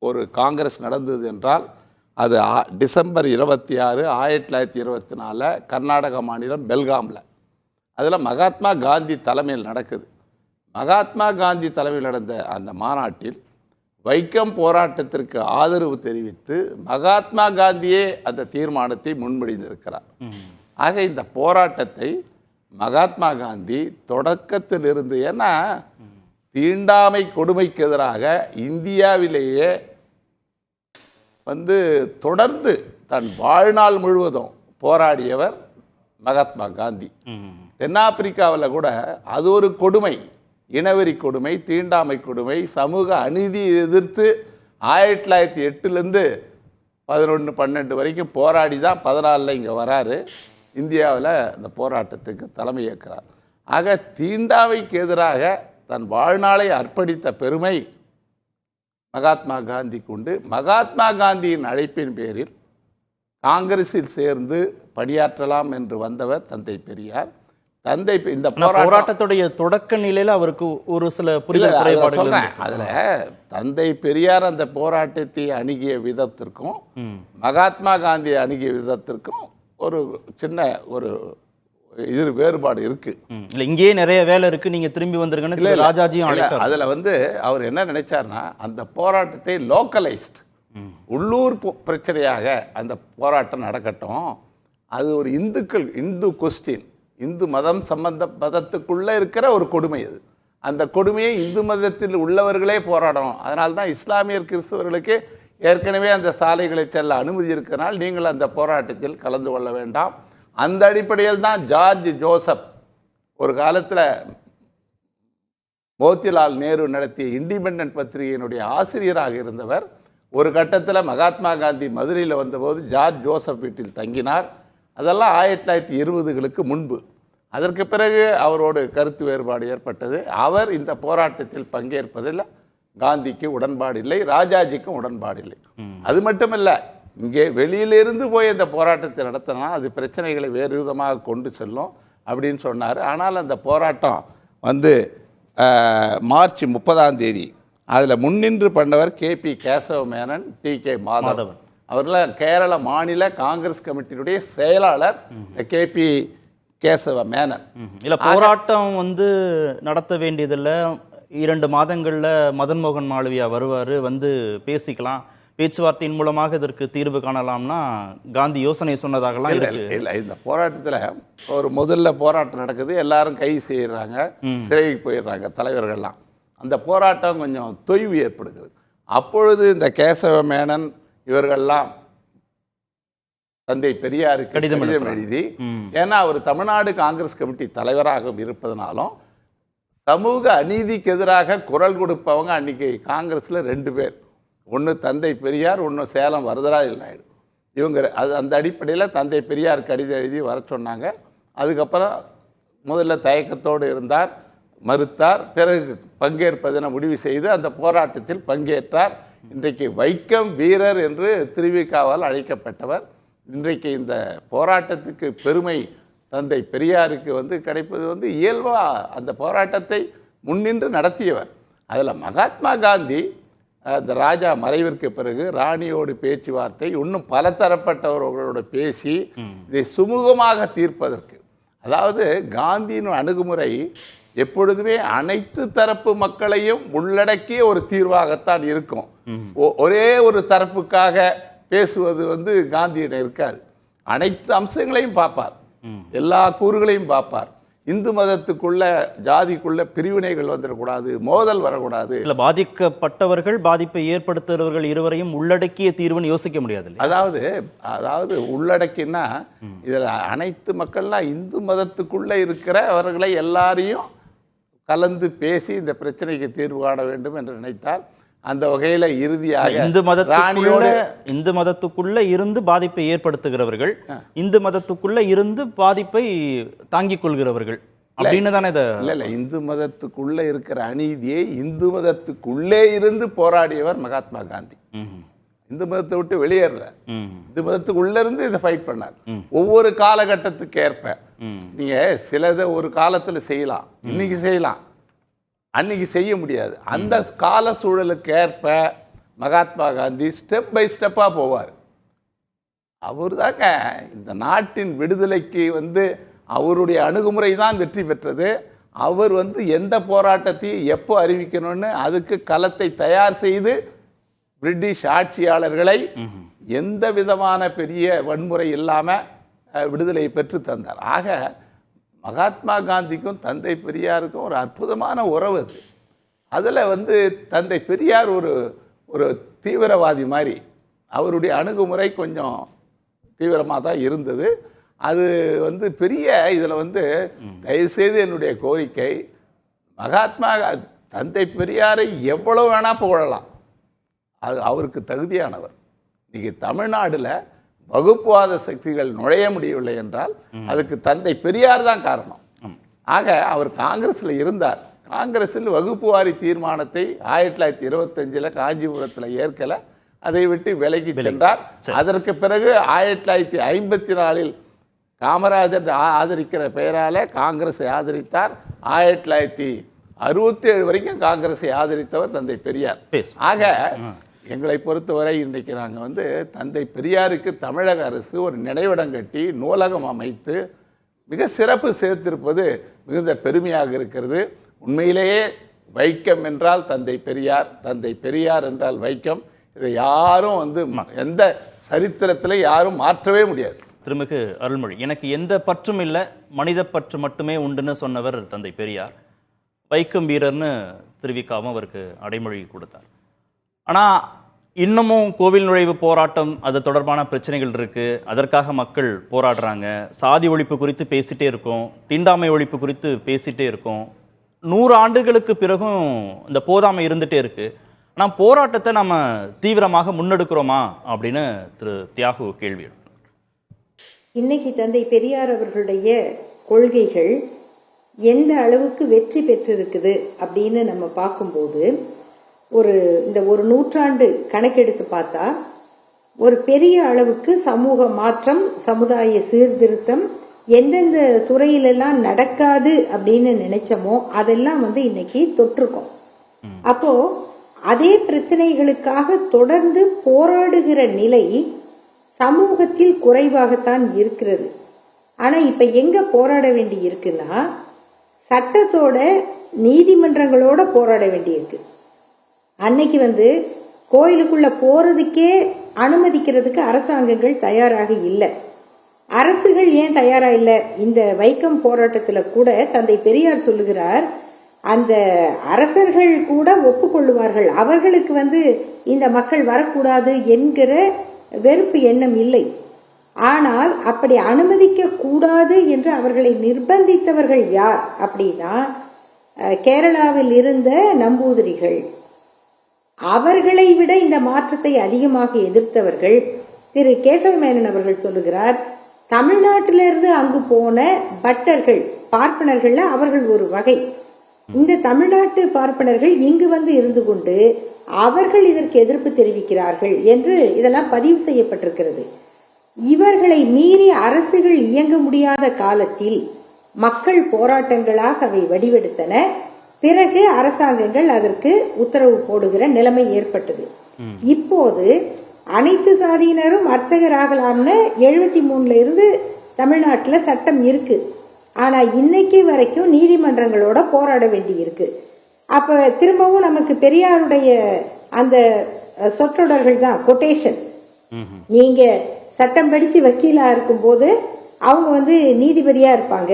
ஒரு காங்கிரஸ் நடந்தது என்றால் அது டிசம்பர் 26 1924 கர்நாடக மாநிலம் பெல்காமில், அதில் மகாத்மா காந்தி தலைமையில் நடக்குது. மகாத்மா காந்தி தலைமையில் நடந்த அந்த மாநாட்டில் வைக்கம் போராட்டத்திற்கு ஆதரவு தெரிவித்து மகாத்மா காந்தியே அந்த தீர்மானத்தை முன்மொழிந்திருக்கிறார். ஆக இந்த போராட்டத்தை மகாத்மா காந்தி தொடக்கத்திலிருந்து, ஏன்னா தீண்டாமை கொடுமைக்கு எதிராக இந்தியாவிலேயே தொடர்ந்து தன் வாழ்நாள் முழுவதும் போராடியவர் மகாத்மா காந்ி. தென்னாப்பிரிக்காவில் கூட அது ஒரு கொடுமை, இனவெறி கொடுமை, தீண்டாமை கொடுமை, சமூக அநீதியை எதிர்த்து 1908 11 12 வரைக்கும் போராடி தான் 14 இங்கே வராரு. இந்தியாவில் அந்த போராட்டத்துக்கு தலைமை ஏற்கிறார். ஆக தீண்டாமைக்கு எதிராக தன் வாழ்நாளை அர்ப்பணித்த பெருமை மகாத்மா காந்திக்கு உண்டு. மகாத்மா காந்தியின் அழைப்பின் பேரில் காங்கிரஸில் சேர்ந்து பணியாற்றலாம் என்று வந்தவர் தந்தை பெரியார். இந்த போராட்டத்துடைய தொடக்க நிலையில் அவருக்கு ஒரு சில புரிதல் குறைபாடுகள். அதில் தந்தை பெரியார் அந்த போராட்டத்தை அணுகிய விதத்திற்கும் மகாத்மா காந்தி அணுகிய விதத்திற்கும் ஒரு சின்ன ஒரு இது வேறுபாடு இருக்கு. இல்லை, இங்கேயே நிறைய வேலை இருக்கு, நீங்க திரும்பி வந்துருங்கன்னு ராஜாஜியும் அழைத்தார். அதில் அவர் என்ன நினைச்சார்னா, அந்த போராட்டத்தை லோக்கலைஸ்ட், உள்ளூர் பிரச்சனையாக அந்த போராட்டம் நடக்கட்டும், அது ஒரு இந்து கொஸ்டின், இந்து மதம் மதத்துக்குள்ளே இருக்கிற ஒரு கொடுமை. அது அந்த கொடுமையை இந்து மதத்தில் உள்ளவர்களே போராடணும். அதனால தான் இஸ்லாமியர் கிறிஸ்தவர்களுக்கு ஏற்கனவே அந்த சாலைகளை செல்ல அனுமதி இருக்கிறனால் நீங்கள் அந்த போராட்டத்தில் கலந்து கொள்ள வேண்டாம். அந்த அடிப்படையில் தான் ஜார்ஜ் ஜோசப் ஒரு காலத்தில் மோத்திலால் நேரு நடத்திய இண்டிபெண்டன்ட் பத்திரிகையினுடைய ஆசிரியராக இருந்தவர். ஒரு கட்டத்தில் மகாத்மா காந்தி மதுரையில் வந்தபோது ஜார்ஜ் ஜோசப் வீட்டில் தங்கினார். அதெல்லாம் 1920களுக்கு முன்பு. அதற்கு பிறகு அவரோடு கருத்து வேறுபாடு ஏற்பட்டது. அவர் இந்த போராட்டத்தில் பங்கேற்பதில் காந்திக்கு உடன்பாடு இல்லை, ராஜாஜிக்கும் உடன்பாடு இல்லை. அது மட்டுமல்ல, இங்கே வெளியிலிருந்து போய் இந்த போராட்டத்தை நடத்தினா அது பிரச்சனைகளை வேறு விதமாக கொண்டு செல்லும் அப்படின்னு சொன்னார். ஆனால் அந்த போராட்டம் வந்து மார்ச் 30 அதில் முன்னின்று பண்ணவர் KP கேசவ மேனன், TK மாதவன். அவர்கள் கேரள மாநில காங்கிரஸ் கமிட்டியினுடைய செயலாளர் KP கேசவ மேனன். இல்லை, போராட்டம் வந்து நடத்த வேண்டியதில்லை, 2 மாதங்களில் மதன் மோகன் மாளவியா வருவார், வந்து பேசிக்கலாம், பேச்சுவார்த்தையின் மூலமாக இதற்கு தீர்வு காணலாம்னா காந்தி யோசனை சொன்னதாகலாம் இருக்கு. இல்லை, இந்த போராட்டத்தில் ஒரு முதல்ல போராட்டம் நடக்குது, எல்லாரும் கைது செய்கிறாங்க, சிறைக்கு போயிடுறாங்க தலைவர்கள்லாம். அந்த போராட்டம் கொஞ்சம் தொய்வு ஏற்படுகிறது. அப்பொழுது இந்த கேசவ மேனன் இவர்கள்லாம் தந்தை பெரியாருக்கு கடிதம் எழுதி, ஏன்னா அவர் தமிழ்நாடு காங்கிரஸ் கமிட்டி தலைவராக இருப்பதனாலும் சமூக அநீதிக்கு எதிராக குரல் கொடுப்பவங்க அன்றைக்கி காங்கிரஸில் 2 பேர். ஒன்று தந்தை பெரியார், ஒன்று சேலம் வரதராஜ நாயுடு. இவங்க அந்த அடிப்படையில் தந்தை பெரியார் கடிதம் எழுதி வர சொன்னாங்க. அதுக்கப்புறம் முதல்ல தயக்கத்தோடு இருந்தார், மறுத்தார். பிறகு பங்கேற்பதென முடிவு செய்து அந்த போராட்டத்தில் பங்கேற்றார். இன்றைக்கு வைக்கம் வீரர் என்று திருவிக்காவால் அழைக்கப்பட்டவர். இன்றைக்கு இந்த போராட்டத்துக்கு பெருமை தந்தை பெரியாருக்கு வந்து கிடைப்பது வந்து இயல்பாக அந்த போராட்டத்தை முன்னின்று நடத்தியவர். அதில் மகாத்மா காந்தி அந்த ராஜா மறைவிற்கு பிறகு ராணியோடு பேச்சுவார்த்தை, இன்னும் பல தரப்பட்டவர்களோடு பேசி இதை சுமூகமாக தீர்ப்பதற்கு, அதாவது காந்தியின் அணுகுமுறை எப்பொழுதுமே அனைத்து தரப்பு மக்களையும் உள்ளடக்கிய ஒரு தீர்வாகத்தான் இருக்கும். ஒரே ஒரு தரப்புக்காக பேசுவது வந்து காந்தியிடம் இருக்காது. அனைத்து அம்சங்களையும் பார்ப்பார், எல்லா கூறுகளையும் பார்ப்பார். இந்து மதத்துக்குள்ள ஜாதிக்குள்ள பிரிவினைகள் வந்துடக்கூடாது, மோதல் வரக்கூடாது. இல்லை, பாதிக்கப்பட்டவர்கள் பாதிப்பை ஏற்படுத்துகிறவர்கள் இருவரையும் உள்ளடக்கிய தீர்வுன்னு யோசிக்க முடியாது. அதாவது உள்ளடக்கினா இதில் அனைத்து மக்கள்லாம் இந்து மதத்துக்குள்ளே இருக்கிறவர்களை எல்லாரையும் கலந்து பேசி இந்த பிரச்சனைக்கு தீர்வு காண வேண்டும் என்று நினைத்தார். அந்த வகையில் இறுதியாக இந்து மதத்துக்குள்ள இருந்து பாதிப்பை ஏற்படுத்துகிறவர்கள், இந்து மதத்துக்குள்ள இருந்து பாதிப்பை தாங்கிக் கொள்கிறவர்கள் அப்படின்னு தானே இதை. இல்லை, இந்து மதத்துக்குள்ள இருக்கிற அநீதியை இந்து மதத்துக்குள்ளே இருந்து போராடியவர் மகாத்மா காந்தி. இந்து மதத்தை விட்டு வெளியேறல, இந்து மதத்துக்குள்ள இருந்து இதை ஃபைட் பண்ணார். ஒவ்வொரு காலகட்டத்துக்கு ஏற்ப நீங்க சிலதை ஒரு காலத்தில் செய்யலாம், இன்னைக்கு செய்யலாம், அன்னைக்கு செய்ய முடியாது. அந்த கால சூழலுக்கு ஏற்ப மகாத்மா காந்தி ஸ்டெப் பை ஸ்டெப்பாக போவார். அவர் தாங்க இந்த நாட்டின் விடுதலைக்கு வந்து அவருடைய அணுகுமுறை தான் வெற்றி பெற்றது. அவர் வந்து எந்த போராட்டத்தையும் எப்போ அறிவிக்கணும்னு அதுக்கு களத்தை தயார் செய்து பிரிட்டிஷ் ஆட்சியாளர்களை எந்த விதமான பெரிய வன்முறை இல்லாமல் விடுதலையை பெற்று தந்தார். ஆக மகாத்மா காந்திக்கும் தந்தை பெரியாருக்கும் ஒரு அற்புதமான உறவு அது. அதில் வந்து தந்தை பெரியார் ஒரு தீவிரவாதி மாதிரி, அவருடைய அணுகுமுறை கொஞ்சம் தீவிரமாக தான் இருந்தது. அது வந்து பெரிய இதில் வந்து தயவுசெய்து என்னுடைய கோரிக்கை, மகாத்மா தந்தை பெரியாரை எவ்வளோ வேணால் புகழலாம், அது அவருக்கு தகுதியானவர். இன்றைக்கி தமிழ்நாட்டில் வகுப்புவாத சக்திகள் நுழைய முடியவில்லை என்றால் அதுக்கு தந்தை பெரியார் தான் காரணம். ஆக அவர் காங்கிரஸில் இருந்தார். காங்கிரஸில் வகுப்புவாரி தீர்மானத்தை 1925 காஞ்சிபுரத்தில் ஏற்கலை, அதை விட்டு விலகி சென்றார். அதற்கு பிறகு 1954 காமராஜர் ஆதரிக்கிற பெயரால் காங்கிரஸை ஆதரித்தார். 1967 வரைக்கும் காங்கிரஸை ஆதரித்தவர் தந்தை பெரியார். ஆக எங்களை பொறுத்தவரை இன்றைக்கு நாங்கள் வந்து தந்தை பெரியாருக்கு தமிழக அரசு ஒரு நினைவிடம் கட்டி நூலகம் அமைத்து மிக சிறப்பு சேர்த்திருப்பது மிகுந்த பெருமையாக இருக்கிறது. உண்மையிலேயே வைக்கம் என்றால் தந்தை பெரியார், தந்தை பெரியார் என்றால் வைக்கம். இதை யாரும் வந்து எந்த சரித்திரத்தில் யாரும் மாற்றவே முடியாது. திருமிகு அருள்மொழி, எனக்கு எந்த பற்றும் இல்லை, மனித பற்று மட்டுமே உண்டுன்னு சொன்னவர் தந்தை பெரியார். வைக்கம் வீரர்னு திருவிக்காவும் அவருக்கு அடைமொழி கொடுத்தார். ஆனால் இன்னமும் கோவில் நுழைவு போராட்டம், அது தொடர்பான பிரச்சனைகள் இருக்குது, அதற்காக மக்கள் போராடுறாங்க. சாதி ஒழிப்பு குறித்து பேசிகிட்டே இருக்கோம், தீண்டாமை ஒழிப்பு குறித்து பேசிகிட்டே இருக்கோம், 100 ஆண்டுகளுக்கு பிறகும் இந்த போதாமை இருந்துட்டே இருக்கு. ஆனால் போராட்டத்தை நம்ம தீவிரமாக முன்னெடுக்கிறோமா அப்படின்னு திரு தியாகு கேள்வி. இன்னைக்கு தந்தை பெரியார் அவர்களுடைய கொள்கைகள் எந்த அளவுக்கு வெற்றி பெற்றிருக்குது அப்படின்னு நம்ம பார்க்கும்போது இந்த ஒரு நூற்றாண்டு கணக்கெடுத்து பார்த்தா ஒரு பெரிய அளவுக்கு சமூக மாற்றம், சமுதாய சீர்திருத்தம் எந்தெந்த துறையிலெல்லாம் நடக்காது அப்படின்னு நினைச்சோமோ அதெல்லாம் இன்னைக்கு தொற்றுக்கும். அப்போ அதே பிரச்சனைகளுக்காக தொடர்ந்து போராடுகிற நிலை சமூகத்தில் குறைவாகத்தான் இருக்கிறது. ஆனா இப்ப எங்க போராட வேண்டி இருக்குன்னா சட்டத்தோட, நீதிமன்றங்களோட போராட வேண்டி இருக்கு. அன்னைக்கு கோயிலுக்குள்ள போறதுக்கே அனுமதிக்கிறதுக்கு அரசாங்கங்கள் தயாராக இல்லை. அரசுகள் ஏன் தயாரா இல்லை? இந்த வைக்கம் போராட்டத்துல கூட தந்தை பெரியார் சொல்லுகிறார், அந்த அரசர்கள் கூட ஒப்புக்கொள்ளுவார்கள், அவர்களுக்கு இந்த மக்கள் வரக்கூடாது என்கிற வெறுப்பு எண்ணம் இல்லை. ஆனால் அப்படி அனுமதிக்க கூடாது என்று அவர்களை நிர்பந்தித்தவர்கள் யார் அப்படின்னா கேரளாவில் இருந்த நம்பூதிரிகள். அவர்களை விட இந்த மாற்றத்தை அதிகமாக எதிர்த்தவர்கள் திரு கேசவமேனன் அவர்கள் சொல்லுகிறார், தமிழ்நாட்டிலிருந்து அங்கு போன பட்டர்கள், பார்ப்பனர்கள்ல அவர்கள் ஒரு வகை. இந்த தமிழ்நாட்டு பார்ப்பனர்கள் இங்கு இருந்து கொண்டு அவர்கள் இதற்கு எதிர்ப்பு தெரிவிக்கிறார்கள் என்று இதெல்லாம் பதிவு செய்யப்பட்டிருக்கிறது. இவர்களை மீறி அரசுகள் இயங்க முடியாத காலத்தில் மக்கள் போராட்டங்களாக அவை வடிவெடுத்தன. பிறகு அரசாங்கங்கள் அதற்கு உத்தரவு போடுகிற நிலைமை ஏற்பட்டது. இப்போது அனைத்து சாதியினரும் அர்ச்சகராகலாம்னு 73 இருந்து தமிழ்நாட்டில் சட்டம் இருக்கு. ஆனா இன்னைக்கு வரைக்கும் நீதிமன்றங்களோட போராட வேண்டி இருக்கு. அப்ப திரும்பவும் நமக்கு பெரியாருடைய அந்த சொற்றொடர்கள் தான் கொட்டேஷன். நீங்க சட்டம் படிச்சு வக்கீலா இருக்கும் போது அவங்க நீதிபதியா இருப்பாங்க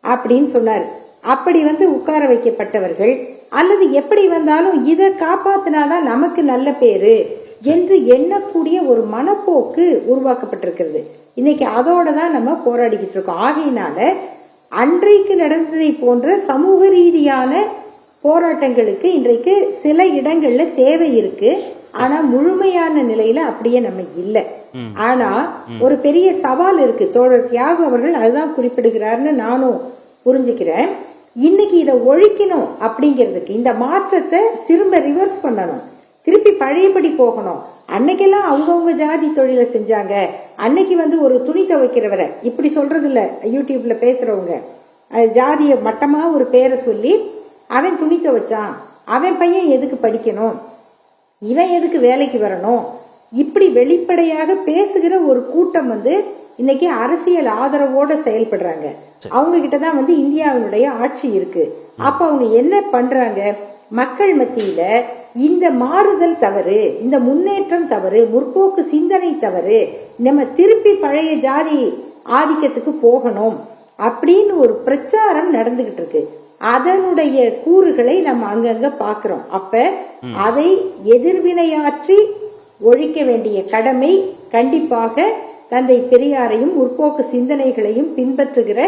அப்படின்னு சொன்னார். அப்படி உட்கார வைக்கப்பட்டவர்கள் அல்லது எப்படி வந்தாலும் இதை காப்பாத்தினாதான் நமக்கு நல்ல பேரு என்று எண்ணக்கூடிய ஒரு மனப்போக்கு உருவாக்கப்பட்டிருக்கிறது. இன்னைக்கு அதோட தான் நம்ம போராடிக்கிட்டு இருக்கோம். ஆகையினால அன்றைக்கு நடந்ததை போன்ற சமூக ரீதியான போராட்டங்களுக்கு இன்றைக்கு சில இடங்கள்ல தேவை இருக்கு. ஆனா முழுமையான நிலையில அப்படியே நம்ம இல்லை. ஆனா ஒரு பெரிய சவால் இருக்கு. தோழர் தியாகு அவர்கள் அதுதான் குறிப்பிடுகிறார்னு நானும் புரிஞ்சுக்கிறேன். இன்னைக்கு இதை ஒழிக்கணும் அப்படிங்கிறதுக்கு, இந்த மாற்றத்தை திரும்ப ரிவர்ஸ் பண்ணணும், திருப்பி பழையபடி போகணும். அன்னைக்கெல்லாம் அவங்கவுங்க ஜாதி தொழிலை செஞ்சாங்க. அன்னைக்கு ஒரு துணி துவைக்கிறவரை இப்படி சொல்றது இல்ல, யூடியூப்ல பேசுறவங்க ஜாதிய மட்டமா ஒரு பேரை சொல்லி அவன் துணி துவைச்சான், அவன் பையன் எதுக்கு படிக்கணும், இவன் எதுக்கு வேலைக்கு வரணும், இப்படி வெளிப்படையாக பேசுகிற ஒரு கூட்டம் இன்னைக்கு அரசியல் ஆதரவோட செயல்படுறாங்க. அவங்க கிட்டதான் இந்தியாவினுடைய ஆட்சி இருக்கு. அப்ப அவங்க என்ன பண்றாங்க? மக்கள் மத்தியில இந்த மாறுதல் தவறு, இந்த முன்னேற்றம் தவறு, முற்போக்கு சிந்தனை தவறு, நம்ம திருப்பி பழைய ஜாதி ஆதிக்கத்துக்கு போகணும் அப்படின்னு ஒரு பிரச்சாரம் நடந்துகிட்டு இருக்கு. அதனுடைய கூறுகளை நம்ம அங்கங்க பாக்குறோம். அப்ப அதை எதிர்வினையாற்றி ஒழிக்க வேண்டிய கடமை கண்டிப்பாக தந்தை பெரியாரையும் முற்போக்கு சிந்தனைகளையும் பின்பற்றுகிற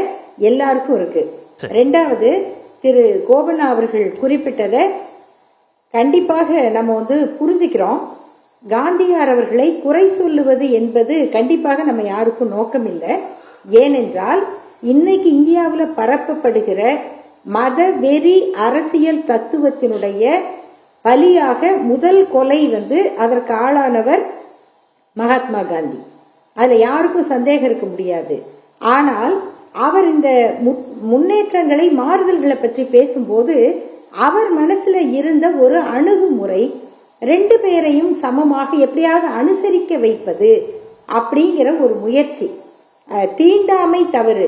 எல்லாருக்கும் இருக்கு. ரெண்டாவது, திரு கோபண்ணா அவர்கள் குறிப்பிட்டதை கண்டிப்பாக நம்ம புரிஞ்சுக்கிறோம். காந்தியார் அவர்களை குறை சொல்லுவது என்பது கண்டிப்பாக நம்ம யாருக்கும் நோக்கம் இல்லை. ஏனென்றால் இன்னைக்கு இந்தியாவில் பரப்பப்படுகிற மத வெறி அரசியல் தத்துவத்தினுடைய பலியாக முதல் கொலை அதற்கு ஆளானவர் மகாத்மா காந்தி. அதுல யாருக்கும் சந்தேகம் இருக்க முடியாது. ஆனால் அவர் இந்த முன்னேற்றங்களை, மாறுதல்களை பற்றி பேசும்போது அவர் மனசுல இருந்த ஒரு அணுகுமுறை 2 பேரையும் சமமாக எப்படியாவது அனுசரிக்க வைப்பது அப்படிங்கிற ஒரு முயற்சி. தீண்டாமை தவறு,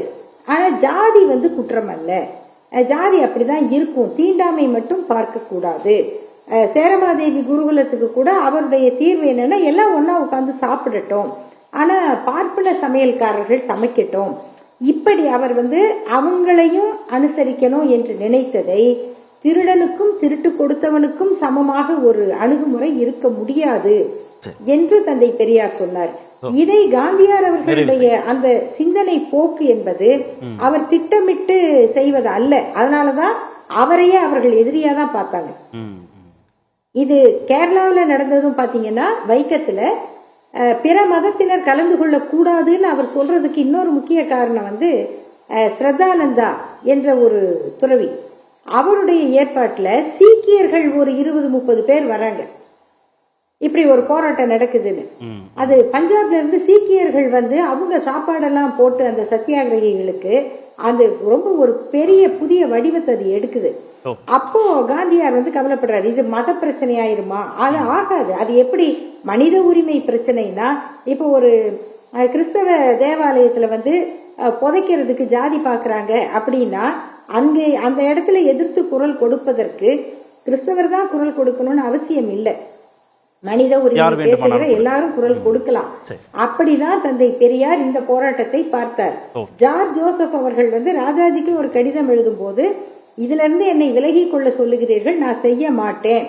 ஆனா ஜாதி குற்றம் அல்ல, ஜாதி அப்படிதான் இருக்கும், தீண்டாமை மட்டும் பார்க்க கூடாது. சேரமாதேவி குருகுலத்துக்கு கூட அவருடைய தீர்வு என்னன்னா எல்லாம் ஒன்னா உட்கார்ந்து சாப்பிடட்டும், ஆனா பார்ப்பன சமையல்காரர்கள் சமைக்கட்டும். இப்படி அவர் அவங்களையும் அனுசரிக்கணும் என்று நினைத்ததை திருடனுக்கும் திருட்டு கொடுத்தவனுக்கும் சமமாக ஒரு அணுகுமுறை இருக்க முடியாது என்று தந்தை பெரியார் சொன்னார். இதை காந்தியார் அவர்களுடைய அந்த சிந்தனை போக்கு என்பது அவர் திட்டமிட்டு செய்வது அல்ல. அதனாலதான் அவரையே அவர்கள் எதிரியா தான் பார்த்தாங்க. இது கேரளாவில் நடந்ததும் பாத்தீங்கன்னா வைக்கத்துல பிற மதத்தினர் கலந்து கொள்ள கூடாதுன்னு அவர் சொல்றதுக்கு இன்னொரு முக்கிய காரணம் வந்து ஸ்ரத்தானந்தா என்ற ஒரு துறவி, அவருடைய ஏற்பாட்டுல சீக்கியர்கள் ஒரு 20-30 பேர் வராங்க. இப்படி ஒரு போராட்டம் நடக்குதுன்னு அது பஞ்சாப்ல இருந்து சீக்கியர்கள் வந்து அவங்க சாப்பாடெல்லாம் போட்டு அந்த சத்தியாகிரகிகளுக்கு அது ரொம்ப ஒரு பெரிய புதிய வடிவத்தை அது எடுக்குது. அப்போ காந்தியார் வந்து கவலைப்படுறாரு, இது மத பிரச்சனை ஆயிருமா? அது ஆகாது. அது எப்படி மனித உரிமை பிரச்சனைனா, இப்போ ஒரு கிறிஸ்தவ தேவாலயத்துல வந்து புதைக்கிறதுக்கு ஜாதி பாக்குறாங்க அப்படின்னா அங்கே அந்த இடத்துல எதிர்த்து குரல் கொடுப்பதற்கு கிறிஸ்தவர் தான் குரல் கொடுக்கணும்னு அவசியம் இல்லை. மனித உரிமை பேசுகிற எல்லாரும் குரல் கொடுக்கலாம். அப்படிதான் தந்தை பெரியார் இந்த போராட்டத்தை பார்த்தார். ஜார்ஜ் ஜோசப் அவர்கள் வந்து ராஜாஜிக்கு ஒரு கடிதம் எழுதும் போது, இதுல இருந்து என்னை விலகி கொள்ள சொல்லுகிறீர்கள், நான் செய்ய மாட்டேன்.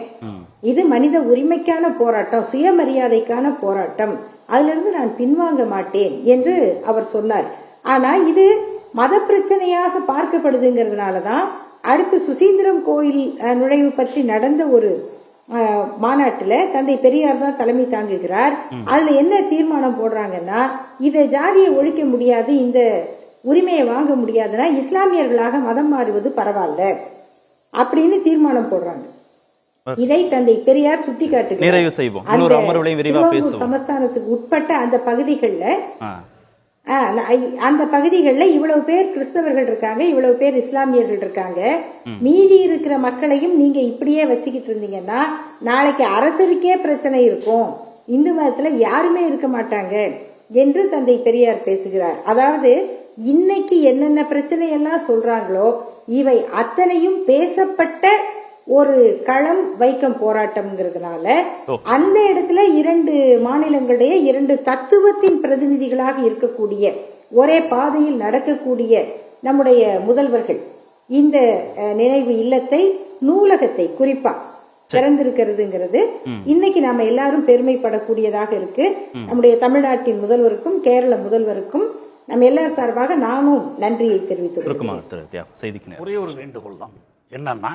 இது மனித உரிமைக்கான போராட்டம், சுயமரியாதைக்கான போராட்டம், அதுல இருந்து நான் பின்வாங்க மாட்டேன் என்று அவர் சொன்னார். ஆனா இது மத பிரச்சனையாக பார்க்கப்படுதுங்கிறதுனாலதான் அடுத்து சுசீந்திரம் கோயில் நுழைவு பற்றி நடந்த ஒரு மாநாட்டுல தந்தை பெரியார் தான் தலைமை தாங்குகிறார். அதுல என்ன தீர்மானம் போடுறாங்கன்னா, இத ஜாதியை ஒழிக்க முடியாது, இந்த உரிமையை வாங்க முடியாதுன்னா இஸ்லாமியர்களாக மதம் மாறுவது பரவாயில்ல அப்படின்னு தீர்மானம் போடுறாங்க. இதை தந்தை பெரியார் சுட்டி காட்டுகிறார். சமஸ்தானத்துக்கு உட்பட்ட அந்த பகுதிகளில் இவ்வளவு பேர் கிறிஸ்தவர்கள் இருக்காங்க, இவ்வளவு பேர் இஸ்லாமியர்கள் இருக்காங்க, மீதி இருக்கிற மக்களையும் நீங்க இப்படியே வச்சுக்கிட்டு இருந்தீங்கன்னா நாளைக்கு அரசருக்கே பிரச்சனை இருக்கும், இந்து மதத்துல யாருமே இருக்க மாட்டாங்க என்று தந்தை பெரியார் பேசுகிறார். அதாவது இன்னைக்கு என்னென்ன பிரச்சனை எல்லாம் சொல்றாங்களோ இவை அத்தனையும் பேசப்பட்ட ஒரு களம் வைக்கம் போராட்டம்ங்கிறதுனால அந்த இடத்துல 2 மாநிலங்களுடைய 2 தத்துவத்தின் பிரதிநிதிகளாக இருக்கக்கூடிய ஒரே பாதையில் நடக்கக்கூடிய நம்முடைய முதல்வர்கள் இந்த நினைவு இல்லத்தை, நூலகத்தை குறிப்பா திறந்திருக்கிறதுங்கிறது இன்னைக்கு நாம எல்லாரும் பெருமைப்படக்கூடியதாக இருக்கு. நம்முடைய தமிழ்நாட்டின் முதல்வருக்கும் கேரள முதல்வருக்கும் நம்ம எல்லார் சார்பாக நானும் நன்றியை தெரிவித்துள்ளேன். ஒரே ஒரு வேண்டுகோள் தான், என்னன்னா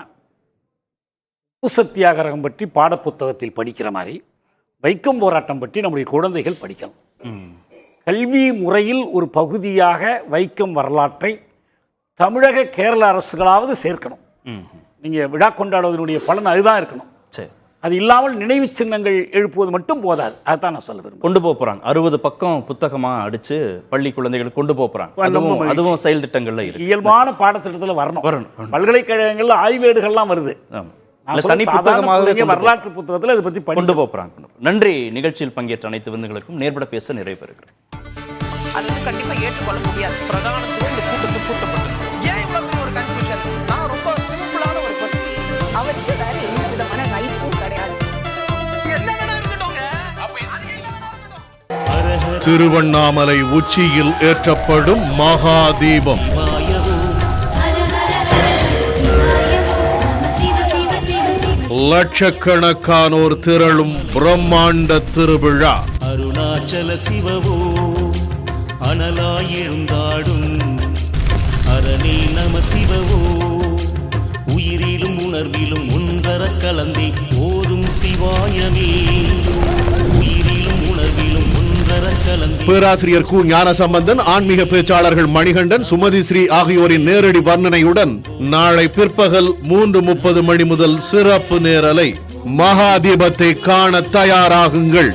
சத்தியாகிரகம் பற்றி பாடப்புத்தகத்தில் படிக்கிற மாதிரி வைக்கம் போராட்டம் பற்றி நம்முடைய குழந்தைகள் படிக்கணும். கல்வி முறையில் ஒரு பகுதியாக வைக்கம் வரலாற்றை தமிழக கேரள அரசுகளாவது சேர்க்கணும். நீங்கள் விழா கொண்டாடுவதனுடைய பலன் அதுதான் இருக்கணும். அது இல்லாமல் நினைவு சின்னங்கள் எழுப்புவது மட்டும் போதாது. அதுதான் நான் சொல்ல விரும்புகிறேன். கொண்டு போகிறாங்க 60 பக்கம் புத்தகமாக அடித்து பள்ளி குழந்தைகள் கொண்டு போகிறாங்க. அதுவும் செயல் திட்டங்கள்ல இருக்கு. இயல்பான பாடத்திட்டத்தில் வரணும். பல்கலைக்கழகங்கள்ல ஆய்வேடுகள்லாம் வருது. தனி புத்தகமாக வரலாற்று புத்தகத்தில் அதை பற்றி கொண்டு போகிறாங்க. நன்றி. நிகழ்ச்சியில் பங்கேற்ற அனைத்து விருந்துகளுக்கும் நேர்பட பேச நிறைவு பெறுகிறேன். அது வந்து கண்டிப்பா ஏற்றுக்கொள்ள முடியாது. பிரதானத்துவம் இந்த கூட்டத்தில் கூட்டப்பட்டது. ஏன் இவ்வளவு ஒரு கன்ஃபியூஷன்? நான் ரொம்ப சிம்பிளான ஒரு பர்சன். அவருக்கு வேற எந்த விதமான ரைட்ஸும் கிடையாது. திருவண்ணாமலை உச்சியில் ஏற்றப்படும் மகாதீபம் லட்சக்கணக்கானோர் திரளும் பிரம்மாண்ட திருவிழா. அருணாச்சல சிவவோ அனலாயெழுந்தாடும் அரணே நம சிவவோ உயிரிலும் உணர்விலும் ஒன்றர கலந்தே ஓதும் சிவாயமே உயிரிலும் உணர்விலும் ஒன்றர கலந்தே. பேராசிரியர் கு ஞானசம்பந்தன், ஆன்மீக பேச்சாளர்கள் மணிகண்டன், சுமதி ஸ்ரீ ஆகியோரின் நேரடி வர்ணனையுடன் நாளை பிற்பகல் 3:30 மணி முதல் சிறப்பு நேரலை. மகாதீபத்தை காண தயாராகுங்கள்.